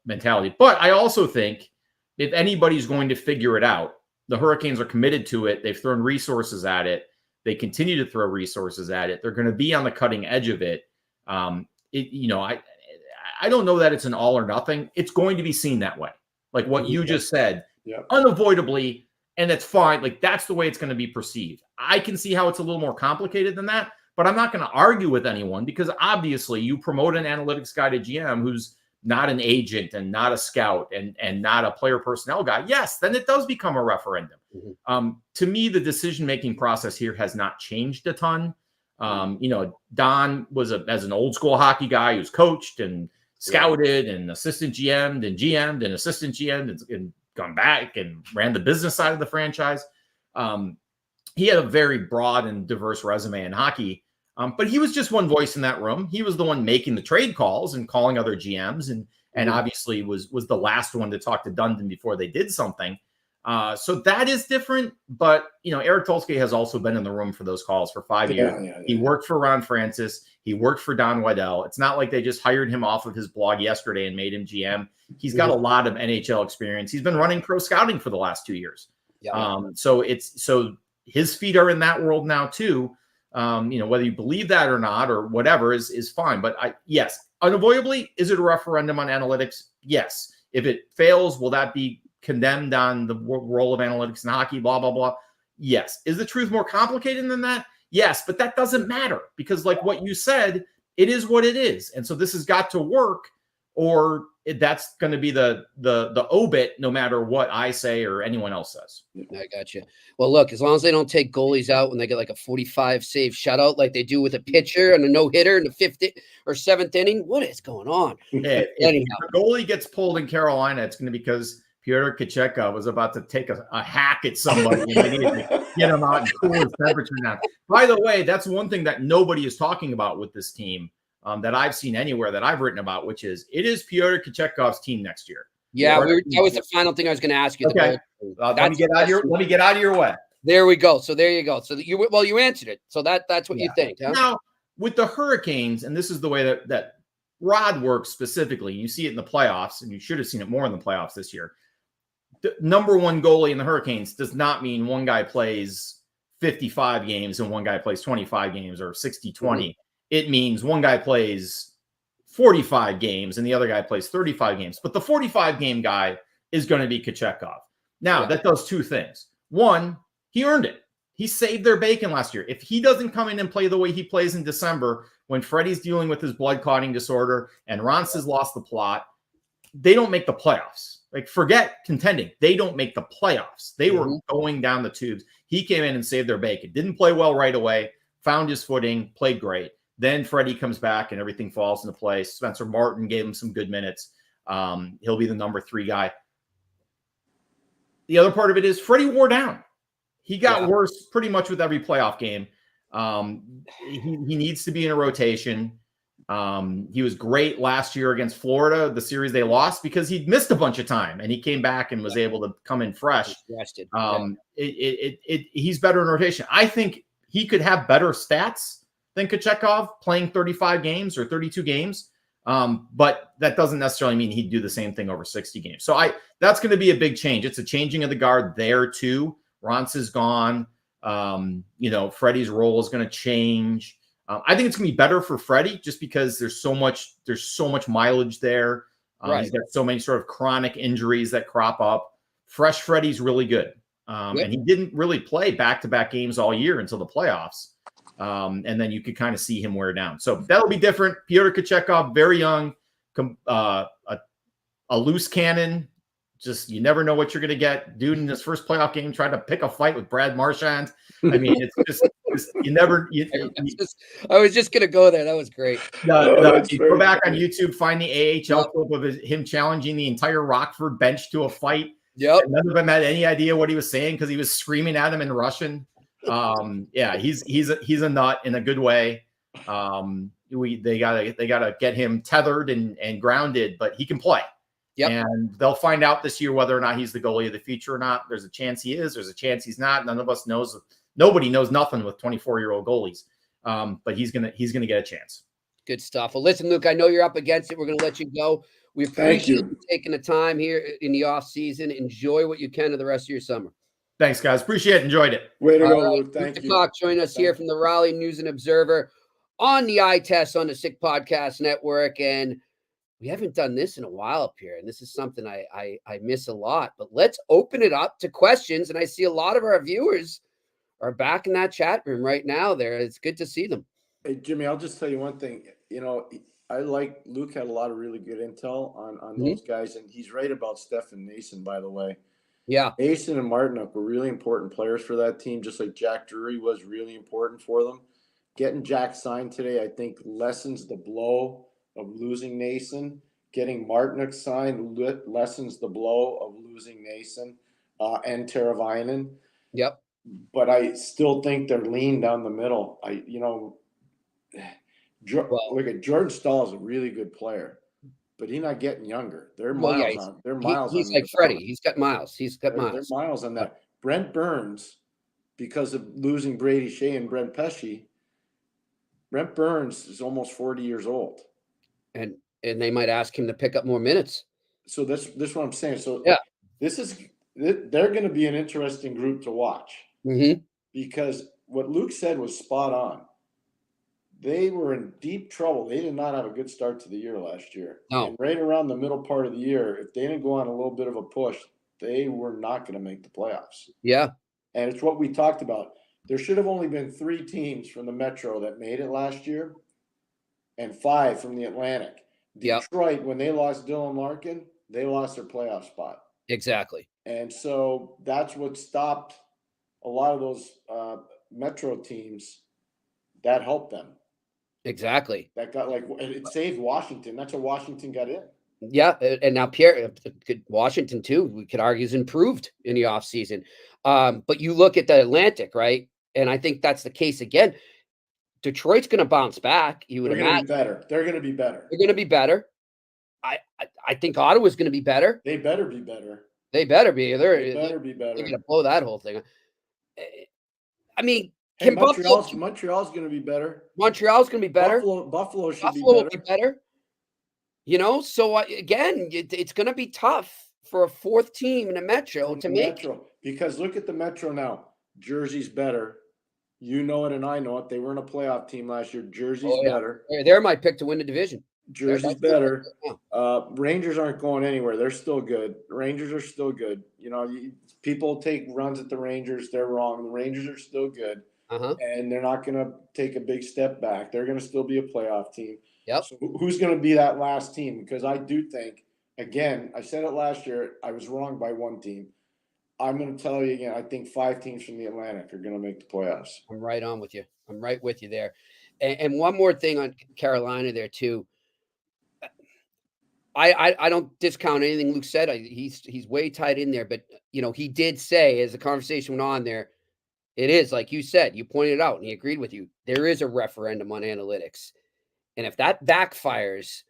mentality. But I also think if anybody's going to figure it out, the Hurricanes are committed to it. They've thrown resources at it. They continue to throw resources at it. They're going to be on the cutting edge of it. I don't know that it's an all or nothing. It's going to be seen that way. Like what you just said, unavoidably, and it's fine. Like that's the way it's going to be perceived. I can see how it's a little more complicated than that. But I'm not going to argue with anyone because obviously you promote an analytics guy to GM who's not an agent and not a scout and not a player personnel guy. Yes, then it does become a referendum. To me, the decision-making process here has not changed a ton. Don was as an old school hockey guy who's coached and scouted and assistant GM'd and GM'd and assistant GM'd and gone back and ran the business side of the franchise. He had a very broad and diverse resume in hockey. But he was just one voice in that room. He was the one making the trade calls and calling other GMs and obviously was the last one to talk to Dundon before they did something. So that is different. But, Eric Tulsky has also been in the room for those calls for 5 years. Yeah. He worked for Ron Francis. He worked for Don Waddell. It's not like they just hired him off of his blog yesterday and made him GM. He's got a lot of NHL experience. He's been running pro scouting for the last 2 years. Yeah. So his feet are in that world now too. Whether you believe that or not or whatever is fine. But yes, unavoidably, is it a referendum on analytics? Yes. If it fails, will that be condemned on the role of analytics in hockey? Blah, blah, blah. Yes. Is the truth more complicated than that? Yes, but that doesn't matter because like what you said, it is what it is. And so this has got to work or that's going to be the obit no matter what I say or anyone else says. I got you. Well, look, as long as they don't take goalies out when they get like a 45 save shutout like they do with a pitcher and a no-hitter in the 5th or 7th inning, what is going on? If the goalie gets pulled in Carolina, it's going to be because Pierre Kacheka was about to take a hack at somebody and they needed to get him out and cool his temperature down. By the way, that's one thing that nobody is talking about with this team. That I've seen anywhere that I've written about, which is it is Pyotr Kochekov's team next year. Yeah, that was the final thing I was going to ask you. Okay, let me get out of your way. There we go. So there you go. So you answered it. So that's what you think. Huh? Now with the Hurricanes, and this is the way that Rod works specifically. You see it in the playoffs, and you should have seen it more in the playoffs this year. The number one goalie in the Hurricanes does not mean one guy plays 55 games and one guy plays 25 games or 60-20. It means one guy plays 45 games and the other guy plays 35 games. But the 45-game guy is going to be Kochekov. Now, that does two things. One, he earned it. He saved their bacon last year. If he doesn't come in and play the way he plays in December when Freddie's dealing with his blood clotting disorder and Ronce has lost the plot, they don't make the playoffs. Like, forget contending. They don't make the playoffs. They were going down the tubes. He came in and saved their bacon. Didn't play well right away. Found his footing. Played great. Then Freddie comes back and everything falls into place. Spencer Martin gave him some good minutes. He'll be the number 3 guy. The other part of it is Freddie wore down. he got worse pretty much with every playoff game. He needs to be in a rotation. He was great last year against Florida, the series they lost, because he'd missed a bunch of time and he came back and was able to come in fresh. He's better in rotation. I think he could have better stats than Kochetkov playing 35 games or 32 games. But that doesn't necessarily mean he'd do the same thing over 60 games. So that's going to be a big change. It's a changing of the guard there too. Ronce is gone. Freddie's role is going to change. I think it's going to be better for Freddie just because there's so much mileage there. He's got so many sort of chronic injuries that crop up. Fresh Freddie's really good. And he didn't really play back-to-back games all year until the playoffs. And then you could kind of see him wear down. So that'll be different. Pyotr Kochetkov, very young, a loose cannon. Just you never know what you're going to get. Dude in his first playoff game tried to pick a fight with Brad Marchand. I mean, it's just you never. I was just going to go there. That was great. You go back on YouTube, find the AHL clip of him challenging the entire Rockford bench to a fight. Yep. None of them had any idea what he was saying because he was screaming at him in Russian. He's a nut in a good way. They gotta get him tethered and grounded, but he can play. Yep. And they'll find out this year whether or not he's the goalie of the future or not. There's a chance he is. There's a chance he's not. None of us knows. Nobody knows nothing with 24-year-old goalies. But he's gonna get a chance. Good stuff. Well, listen, Luke, I know you're up against it. We're gonna let you go. We appreciate you taking the time here in the off season. Enjoy what you can of the rest of your summer. Thanks, guys. Appreciate it. Enjoyed it. Way to go, Luke. Thank you. DeCock join us here from the Raleigh News and Observer on the Eye Test on the Sick Podcast Network. And we haven't done this in a while up here, and this is something I miss a lot. But let's open it up to questions. And I see a lot of our viewers are back in that chat room right now there. It's good to see them. Hey, Jimmy, I'll just tell you one thing. I like Luke had a lot of really good intel on those guys, and he's right about Stefan Nason, by the way. Yeah. Nason and Martinook were really important players for that team, just like Jack Drury was really important for them. Getting Jack signed today, I think, lessens the blow of losing Nason. Getting Martinook signed lessens the blow of losing Nason and Teravainen. Yep. But I still think they're lean down the middle. Look at Jordan Staal is a really good player, but he's not getting younger. They're miles on. They're miles. He's like Freddie. He's got miles. They're miles on that. Brent Burns, because of losing Brady Shea and Brent Pesce, Brent Burns is almost 40 years old, and they might ask him to pick up more minutes. So this what I'm saying. So yeah, they're going to be an interesting group to watch because what Luke said was spot on. They were in deep trouble. They did not have a good start to the year last year. No. And right around the middle part of the year, if they didn't go on a little bit of a push, they were not going to make the playoffs. Yeah. And it's what we talked about. There should have only been 3 teams from the Metro that made it last year and 5 from the Atlantic. Detroit, when they lost Dylan Larkin, they lost their playoff spot. Exactly. And so that's what stopped a lot of those Metro teams. That helped them. Exactly. That got it saved Washington. That's how Washington got in. Yeah, and now Pierre, Washington too, we could argue is improved in the offseason. But you look at the Atlantic, right? And I think that's the case again. Detroit's going to bounce back. You would imagine. They're going to be better. They're going to be better. I think Ottawa's going to be better. They better be better. They better be. They better be better. They're going to blow that whole thing. I mean, hey, Montreal's going to be better. Montreal's going to be better. Buffalo should be better. Will be better. So again, it's going to be tough for a 4th team in a Metro to make. Metro, because look at the Metro now. Jersey's better. You know it and I know it. They weren't a playoff team last year. Jersey's better. They're my pick to win the division. Jersey's better. Rangers aren't going anywhere. They're still good. Rangers are still good. People take runs at the Rangers. They're wrong. The Rangers are still good. And they're not going to take a big step back. They're going to still be a playoff team. Yep. So who's going to be that last team? Because I do think, again, I said it last year, I was wrong by 1 team. I'm going to tell you again, I think 5 teams from the Atlantic are going to make the playoffs. I'm right on with you. I'm right with you there. And one more thing on Carolina there too. I don't discount anything Luke said. He's way tied in there, but he did say as the conversation went on there, It is, like you said, you pointed out, and he agreed with you. There is a referendum on analytics. And if that backfires,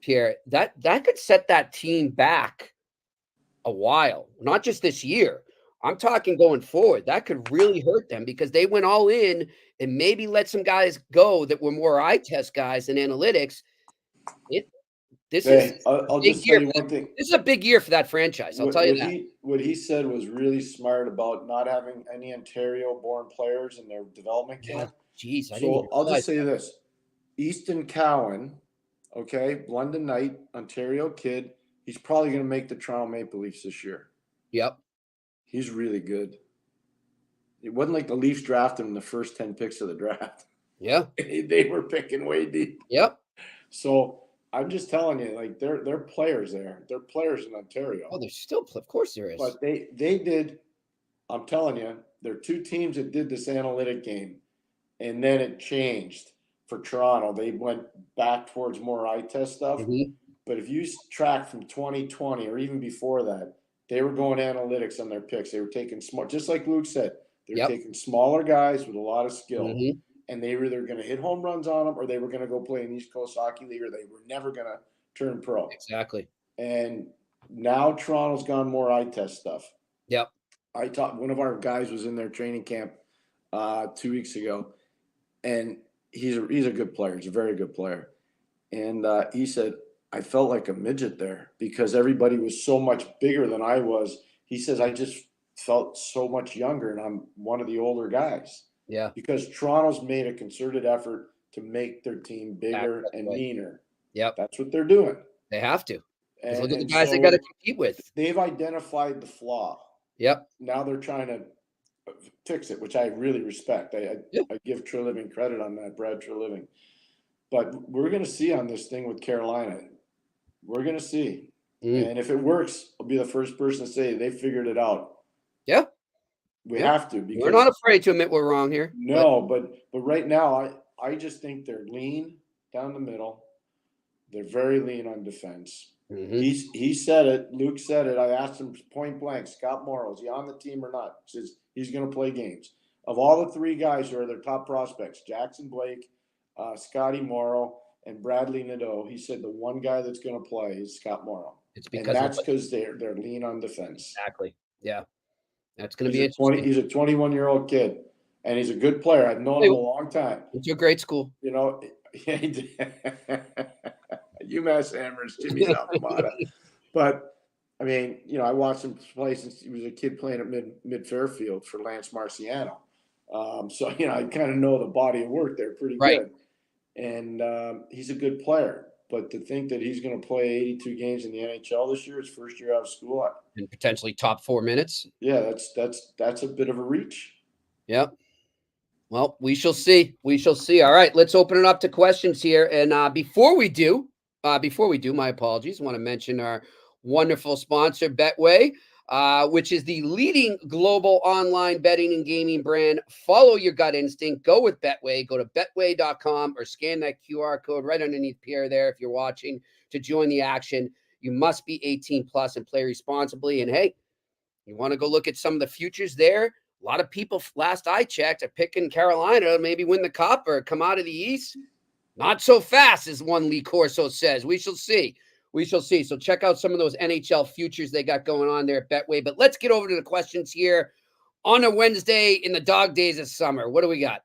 Pierre, that could set that team back a while, not just this year. I'm talking going forward. That could really hurt them because they went all in and maybe let some guys go that were more eye test guys than analytics. This is I'll a big just year. tell you one thing. This is a big year for that franchise. I'll tell you that. What he said was really smart about not having any Ontario-born players in their development camp. Jeez, I didn't So even I'll just realize say this: Easton Cowan, okay, London Knight, Ontario kid. He's probably going to make the Toronto Maple Leafs this year. Yep. He's really good. It wasn't like the Leafs drafted him in the first 10 picks of the draft. Yeah. They were picking way deep. Yep. So I'm just telling you, like they're players there. They're players in Ontario. Oh, there's still, of course there is. But they did. I'm telling you, there are two teams that did this analytic game, and then it changed for Toronto. They went back towards more eye test stuff. Mhm. But if you track from 2020 or even before that, they were going analytics on their picks. They were taking smart, just like Luke said. They were taking smaller guys with a lot of skill, and they were either going to hit home runs on them or they were going to go play in East Coast Hockey League, or they were never going to turn pro. Exactly. And now Toronto's gone more eye test stuff. Yep. I taught one of our guys was in their training camp 2 weeks ago, and he's a good player. He's a very good player, and he said, I felt like a midget there because everybody was so much bigger than I was. He says, I just felt so much younger, and I'm one of the older guys. Yeah. Because Toronto's made a concerted effort to make their team bigger and meaner. Yep. That's what they're doing. They have to. And look at the guys they got to compete with. They've identified the flaw. Yep. Now they're trying to fix it, which I really respect. I give Treliving credit on that, Brad Treliving. But we're going to see on this thing with Carolina. We're going to see. And if it works, I'll be the first person to say they figured it out. Yeah. We have to. Because we're not afraid to admit we're wrong here. No, but right now, I just think they're lean down the middle. They're very lean on defense. He said it. Luke said it. I asked him point blank, Scott Morrow, is he on the team or not? He says he's going to play games. Of all the three guys who are their top prospects, Jackson Blake, Scotty Morrow, and Bradley Nadeau, he said the one guy that's going to play is Scott Morrow. It's because and that's because they're lean on defense. Exactly. Yeah. That's going to be interesting. He's a 21-year-old kid, and he's a good player. I've known him a long time. Went to a great school. You know, UMass Amherst, Jimmy's Altamata. But, I mean, you know, I watched him play since he was a kid playing at mid Fairfield for Lance Marciano. So, you know, I kind of know the body of work there pretty good. And he's a good player. But to think that he's going to play 82 games in the NHL this year, his first year out of school, and potentially top 4 minutes. Yeah, that's a bit of a reach. Yep. Well, we shall see. We shall see. All right, let's open it up to questions here. And before we do, my apologies. I want to mention our wonderful sponsor, Betway, which is the leading global online betting and gaming brand. Follow your gut instinct. Go with Betway. Go to betway.com or scan that QR code right underneath Pierre there if you're watching to join the action. You must be 18 plus and play responsibly. And hey, you want to go look at some of the futures there? A lot of people, last I checked, are picking Carolina to maybe win the Cup or come out of the East. Not so fast, as one Lee Corso says. We shall see. We shall see. So check out some of those NHL futures they got going on there at Betway. But let's get over to the questions here on a Wednesday in the dog days of summer. What do we got?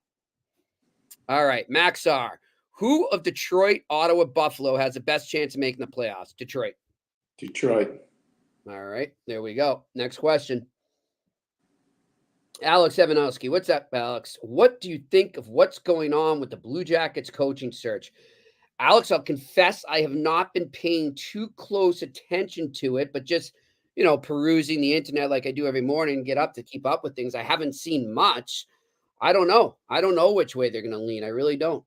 All right, Max R. Who of Detroit, Ottawa, Buffalo has the best chance of making the playoffs? Detroit. All right, there we go. Next question. Alex Evanowski. What's up, Alex? What do you think of what's going on with the Blue Jackets coaching search? Alex, I'll confess I have not been paying too close attention to it, but just, you know, perusing the internet like I do every morning and get up to keep up with things. I haven't seen much. I don't know. I don't know which way they're going to lean. I really don't.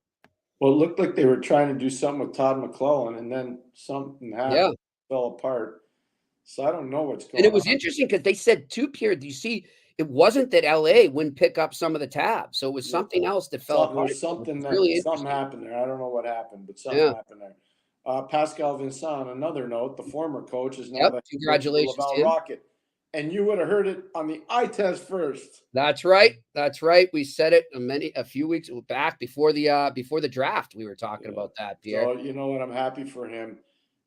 Well, it looked like they were trying to do something with Todd McClellan, and then something happened, fell apart. So I don't know what's going on. And it was interesting because they said too, Pierre, do you see, it wasn't that LA wouldn't pick up some of the tabs. So it was something else that fell apart. Something happened there. I don't know what happened, but something happened there. Pascal Vincent, on another note, the former coach, is now the congratulations Laval to him. Rocket. and you would have heard it on the eye test first. That's right. That's right. We said it a few weeks back before the draft. We were talking about that, Pierre. So you know what? I'm happy for him.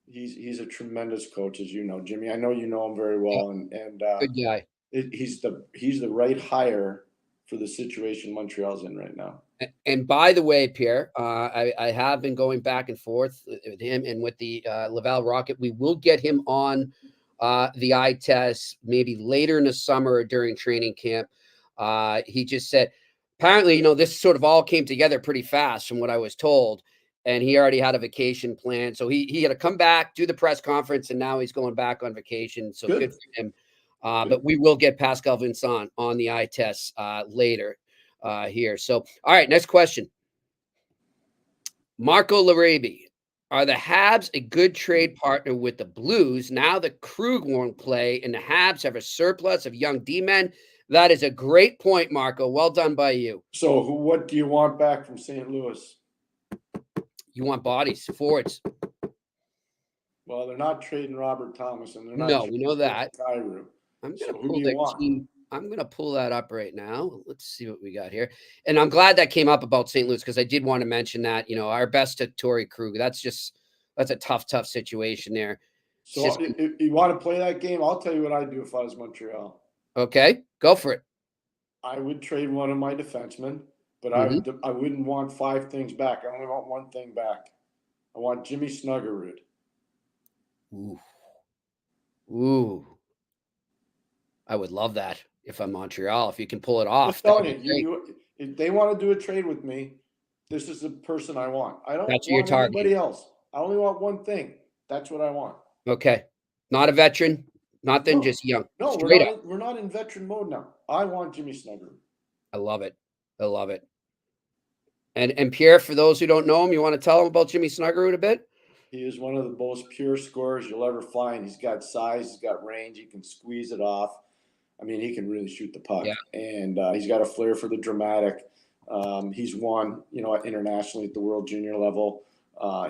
He's a tremendous coach, as you know, Jimmy. I know you know him very well, and Good guy. he's the right hire for the situation Montreal's in right now. And by the way, Pierre, I have been going back and forth with him and with the Laval Rocket. We will get him on the eye test maybe later in the summer or during training camp. He just said, apparently, this sort of all came together pretty fast from what I was told. And he already had a vacation plan. So he had to come back, do the press conference, and now he's going back on vacation. So good for him. But we will get Pascal Vincent on the eye test later here. So, all right, next question. Marco Larabi. Are the Habs a good trade partner with the Blues? Now the Krug won't play, and the Habs have a surplus of young D-men. That is a great point, Marco. Well done by you. So what do you want back from St. Louis? You want bodies, forwards. Well, they're not trading Robert Thomas, and they're not. No, we know that. Cairo. I'm So gonna who pull do you that want? team. I'm gonna pull that up right now. Let's see what we got here. And I'm glad that came up about St. Louis because I did want to mention that. Our best to Torrey Krug. That's a tough situation there. So if you want to play that game, I'll tell you what I'd do if I was Montreal. Okay, go for it. I would trade one of my defensemen, but Mhm. I wouldn't want 5 things back. I only want one thing back. I want Jimmy Snuggerud. Ooh. I would love that if I'm Montreal. If you can pull it off. Just telling you, if they want to do a trade with me, this is the person I want. I don't That's who you're want targeting. anybody else. I only want one thing. That's what I want. Okay. Not a veteran, nothing, No. just young. No, Straight up. we're not in veteran mode now. I want Jimmy Snuggerud. I love it. I love it. And Pierre, for those who don't know him, you want to tell them about Jimmy Snuggerud a bit? He is one of the most pure scorers you'll ever find. He's got size, he's got range, he can squeeze it off. I mean, he can really shoot the puck, and he's got a flair for the dramatic. He's won, internationally at the world junior level.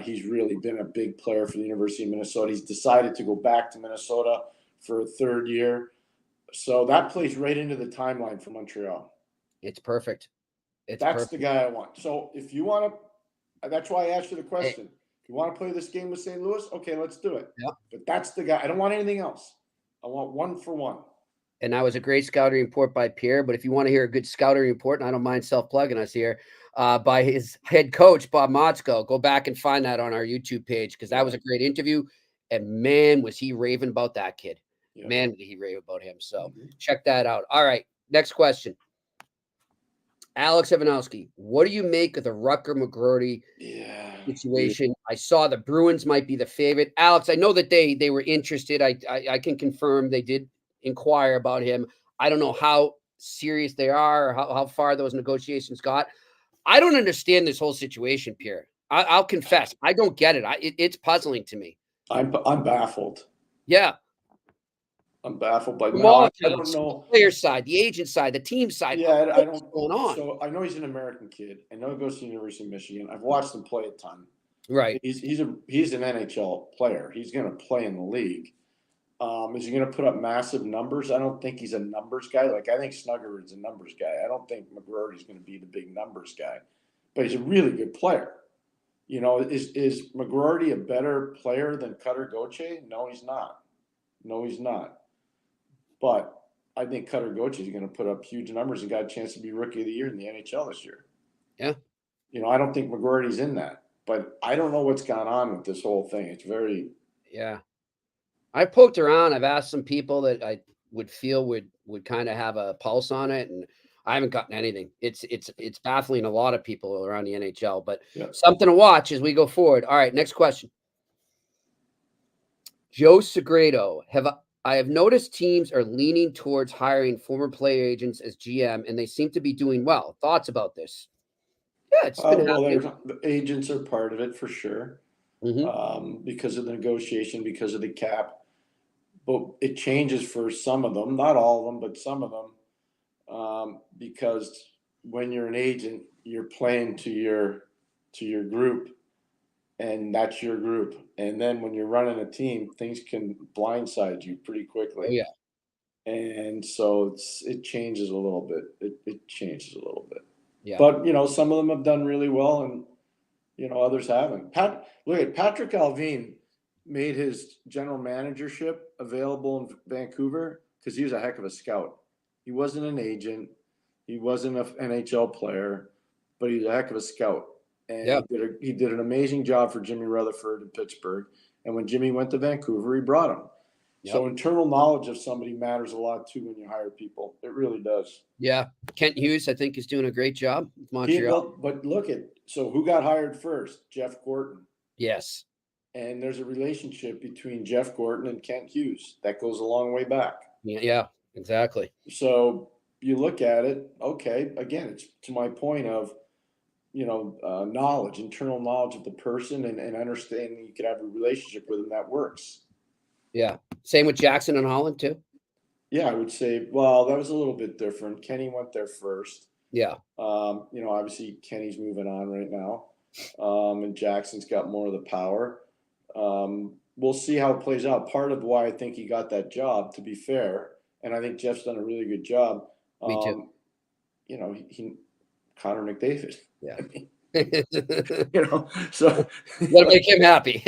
He's really been a big player for the University of Minnesota. He's decided to go back to Minnesota for a 3rd year. So that plays right into the timeline for Montreal. It's perfect. That's the guy I want. So if you want to, that's why I asked you the question. If you want to play this game with St. Louis, okay, let's do it. Yeah. But that's the guy. I don't want anything else. I want 1 for 1. And that was a great scouting report by Pierre. But if you want to hear a good scouting report, and I don't mind self-plugging us here, by his head coach, Bob Motzko, go back and find that on our YouTube page because that was a great interview. And man, was he raving about that kid. Yeah. Man, did he rave about him. So check that out. All right, next question. Alex Evanowski, what do you make of the Rucker McGroarty situation? I saw the Bruins might be the favorite. Alex, I know that they were interested. I can confirm they did inquire about him. I don't know how serious they are or how far those negotiations got. I don't understand this whole situation, Pierre. I'll confess. I don't get it. It's puzzling to me. I'm baffled. Yeah. I'm baffled by I don't know the player side, the agent side, the team side. Yeah, I don't what's going on. So I know he's an American kid. I know he goes to the University of Michigan. I've watched him play a ton. Right. He's an NHL player. He's going to play in the league. Is he going to put up massive numbers? I don't think he's a numbers guy. Like I think Snuggerud's a numbers guy. I don't think McGroarty's going to be the big numbers guy, but he's a really good player. Is McGroarty a better player than Cutter Gauthier? No, he's not. But I think Cutter Gauthier is going to put up huge numbers and got a chance to be Rookie of the Year in the NHL this year. Yeah. I don't think McGroarty's in that, but I don't know what's gone on with this whole thing. It's very. Yeah. I poked around. I've asked some people that I would feel would kind of have a pulse on it, and I haven't gotten anything. It's baffling a lot of people around the NHL, but something to watch as we go forward. All right, next question. Joe Segredo, I have noticed teams are leaning towards hiring former player agents as GM, and they seem to be doing well. Thoughts about this? Yeah, it's been happening. The agents are part of it for sure, because of the negotiation, because of the cap. But it changes for some of them, not all of them, but some of them, because when you're an agent, you're playing to your group, and that's your group. And then when you're running a team, things can blindside you pretty quickly. Oh, yeah. And so it changes a little bit. It changes a little bit. Yeah. But, some of them have done really well and, others haven't. Look at Patrick Alvin made his general managership available in Vancouver because he was a heck of a scout. He wasn't an agent. He wasn't an NHL player, but he was a heck of a scout. And he did an amazing job for Jimmy Rutherford in Pittsburgh. And when Jimmy went to Vancouver, he brought him. Yep. So internal knowledge of somebody matters a lot too when you hire people. It really does. Yeah. Kent Hughes, I think, is doing a great job with Montreal. But so who got hired first? Jeff Gorton. Yes. And there's a relationship between Jeff Gorton and Kent Hughes that goes a long way back. Yeah, exactly. So you look at it, okay, again, it's to my point of, knowledge, internal knowledge of the person and understanding you could have a relationship with them that works. Yeah. Same with Jackson and Holland too. Yeah, I would say, well, that was a little bit different. Kenny went there first. Yeah. Obviously Kenny's moving on right now. And Jackson's got more of the power. We'll see how it plays out. Part of why I think he got that job, to be fair, and I think Jeff's done a really good job. Me too. He Connor McDavid. Yeah. So that'll make him happy.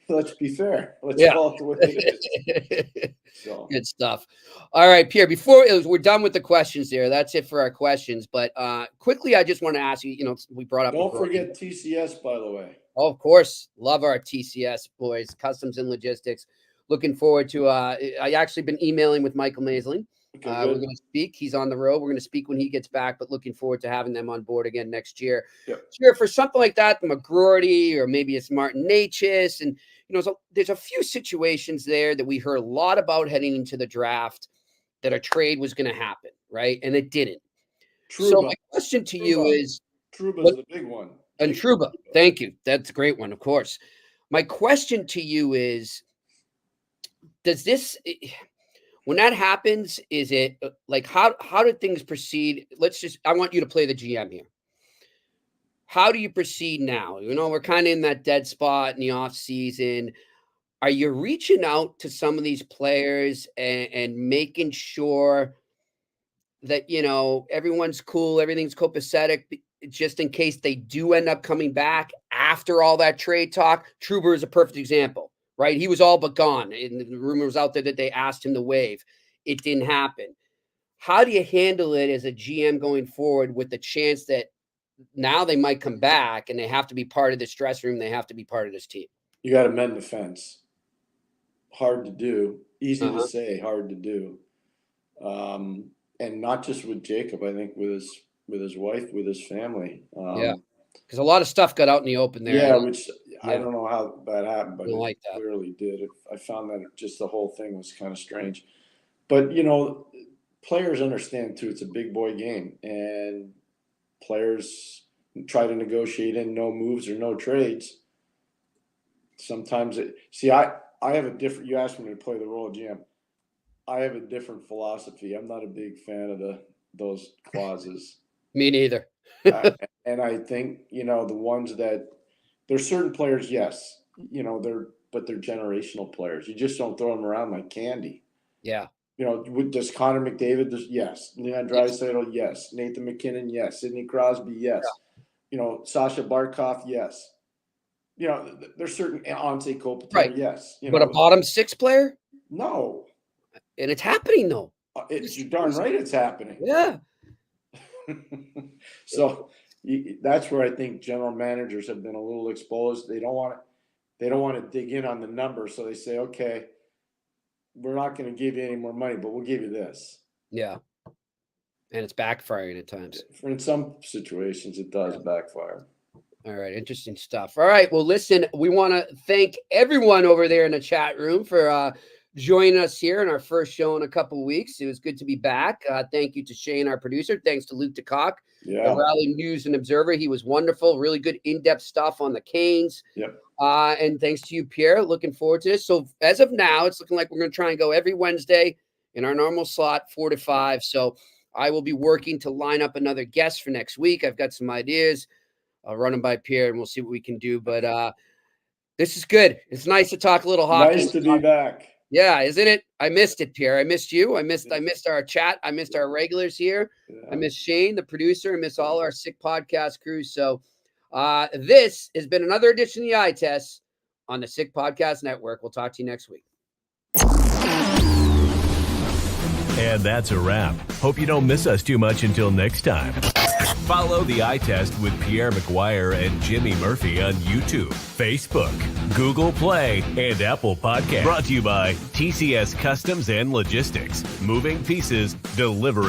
Let's be fair. Let's call it the way it is. So. Good stuff. All right, Pierre, we're done with the questions there. That's it for our questions. But quickly, I just want to ask you, we brought up. Don't forget TCS, by the way. Oh, of course. Love our TCS boys, Customs and Logistics. Looking forward to, I actually been emailing with Michael Maisling. Okay, we're going to speak. He's on the road. We're going to speak when he gets back, but looking forward to having them on board again next year. Yep. Sure, for something like that, the McGuire or maybe it's Martin Natchez. And, so there's a few situations there that we heard a lot about heading into the draft that a trade was going to happen, right? And it didn't. Trouba. So my question to you is. Trouba's the big one. And Trouba, thank you. That's a great one, of course. My question to you is, when that happens, is it like, how do things proceed? I want you to play the GM here. How do you proceed now? We're kind of in that dead spot in the off season. Are you reaching out to some of these players and making sure that, everyone's cool, everything's copacetic, just in case they do end up coming back after all that trade talk? Trouba is a perfect example, right? He was all but gone. And the rumor was out there that they asked him to waive. It didn't happen. How do you handle it as a GM going forward with the chance that now they might come back and they have to be part of this dressing room, they have to be part of this team? You got to mend the fence. Hard to do. Easy to say, hard to do. And not just with Jacob, I think with his wife, with his family. Because a lot of stuff got out in the open there. Yeah, which I don't know how that happened, but it clearly did. I found that just the whole thing was kind of strange. But, players understand, too, it's a big boy game. And players try to negotiate in no moves or no trades. Sometimes I have a different – you asked me to play the role of GM. I have a different philosophy. I'm not a big fan of those clauses. Me neither. And I think, the ones that – there's certain players, yes, but they're generational players. You just don't throw them around like candy. Yeah. Does Connor McDavid? Yes. Leon Draisaitl? Yes. Nathan McKinnon? Yes. Sidney Crosby? Yes. Yeah. Sasha Barkov? Yes. There's certain Ante Kopitar? Right. Yes. But a bottom six player? No. And it's happening, though. You're darn right it's happening. Yeah. So that's where I think general managers have been a little exposed. They don't want to dig in on the numbers, so they say, okay, we're not going to give you any more money, but we'll give you this. Yeah. And it's backfiring at times. In some situations, it does backfire. All right. Interesting stuff. All right. Well, listen, we want to thank everyone over there in the chat room for joining us here in our first show in a couple of weeks. It was good to be back. Thank you to Shane, our producer. Thanks to Luke DeCock, the Rally News and Observer. He was wonderful. Really good in-depth stuff on the Canes. Yep. And thanks to you, Pierre. Looking forward to this. So as of now, it's looking like we're going to try and go every Wednesday in our normal slot, 4 to 5. So I will be working to line up another guest for next week. I've got some ideas. I'll run them by Pierre and we'll see what we can do. But this is good. It's nice to talk a little hockey. Nice to be back. Yeah, isn't it? I missed it, Pierre. I missed you. I missed our chat. I missed our regulars here. I miss Shane, the producer. I miss all our sick podcast crew. So this has been another edition of the Eye Test on the Sick Podcast Network. We'll talk to you next week. And that's a wrap. Hope you don't miss us too much until next time. Follow the Eye Test with Pierre McGuire and Jimmy Murphy on YouTube, Facebook, Google Play, and Apple Podcasts. Brought to you by TCS Customs and Logistics. Moving pieces, delivering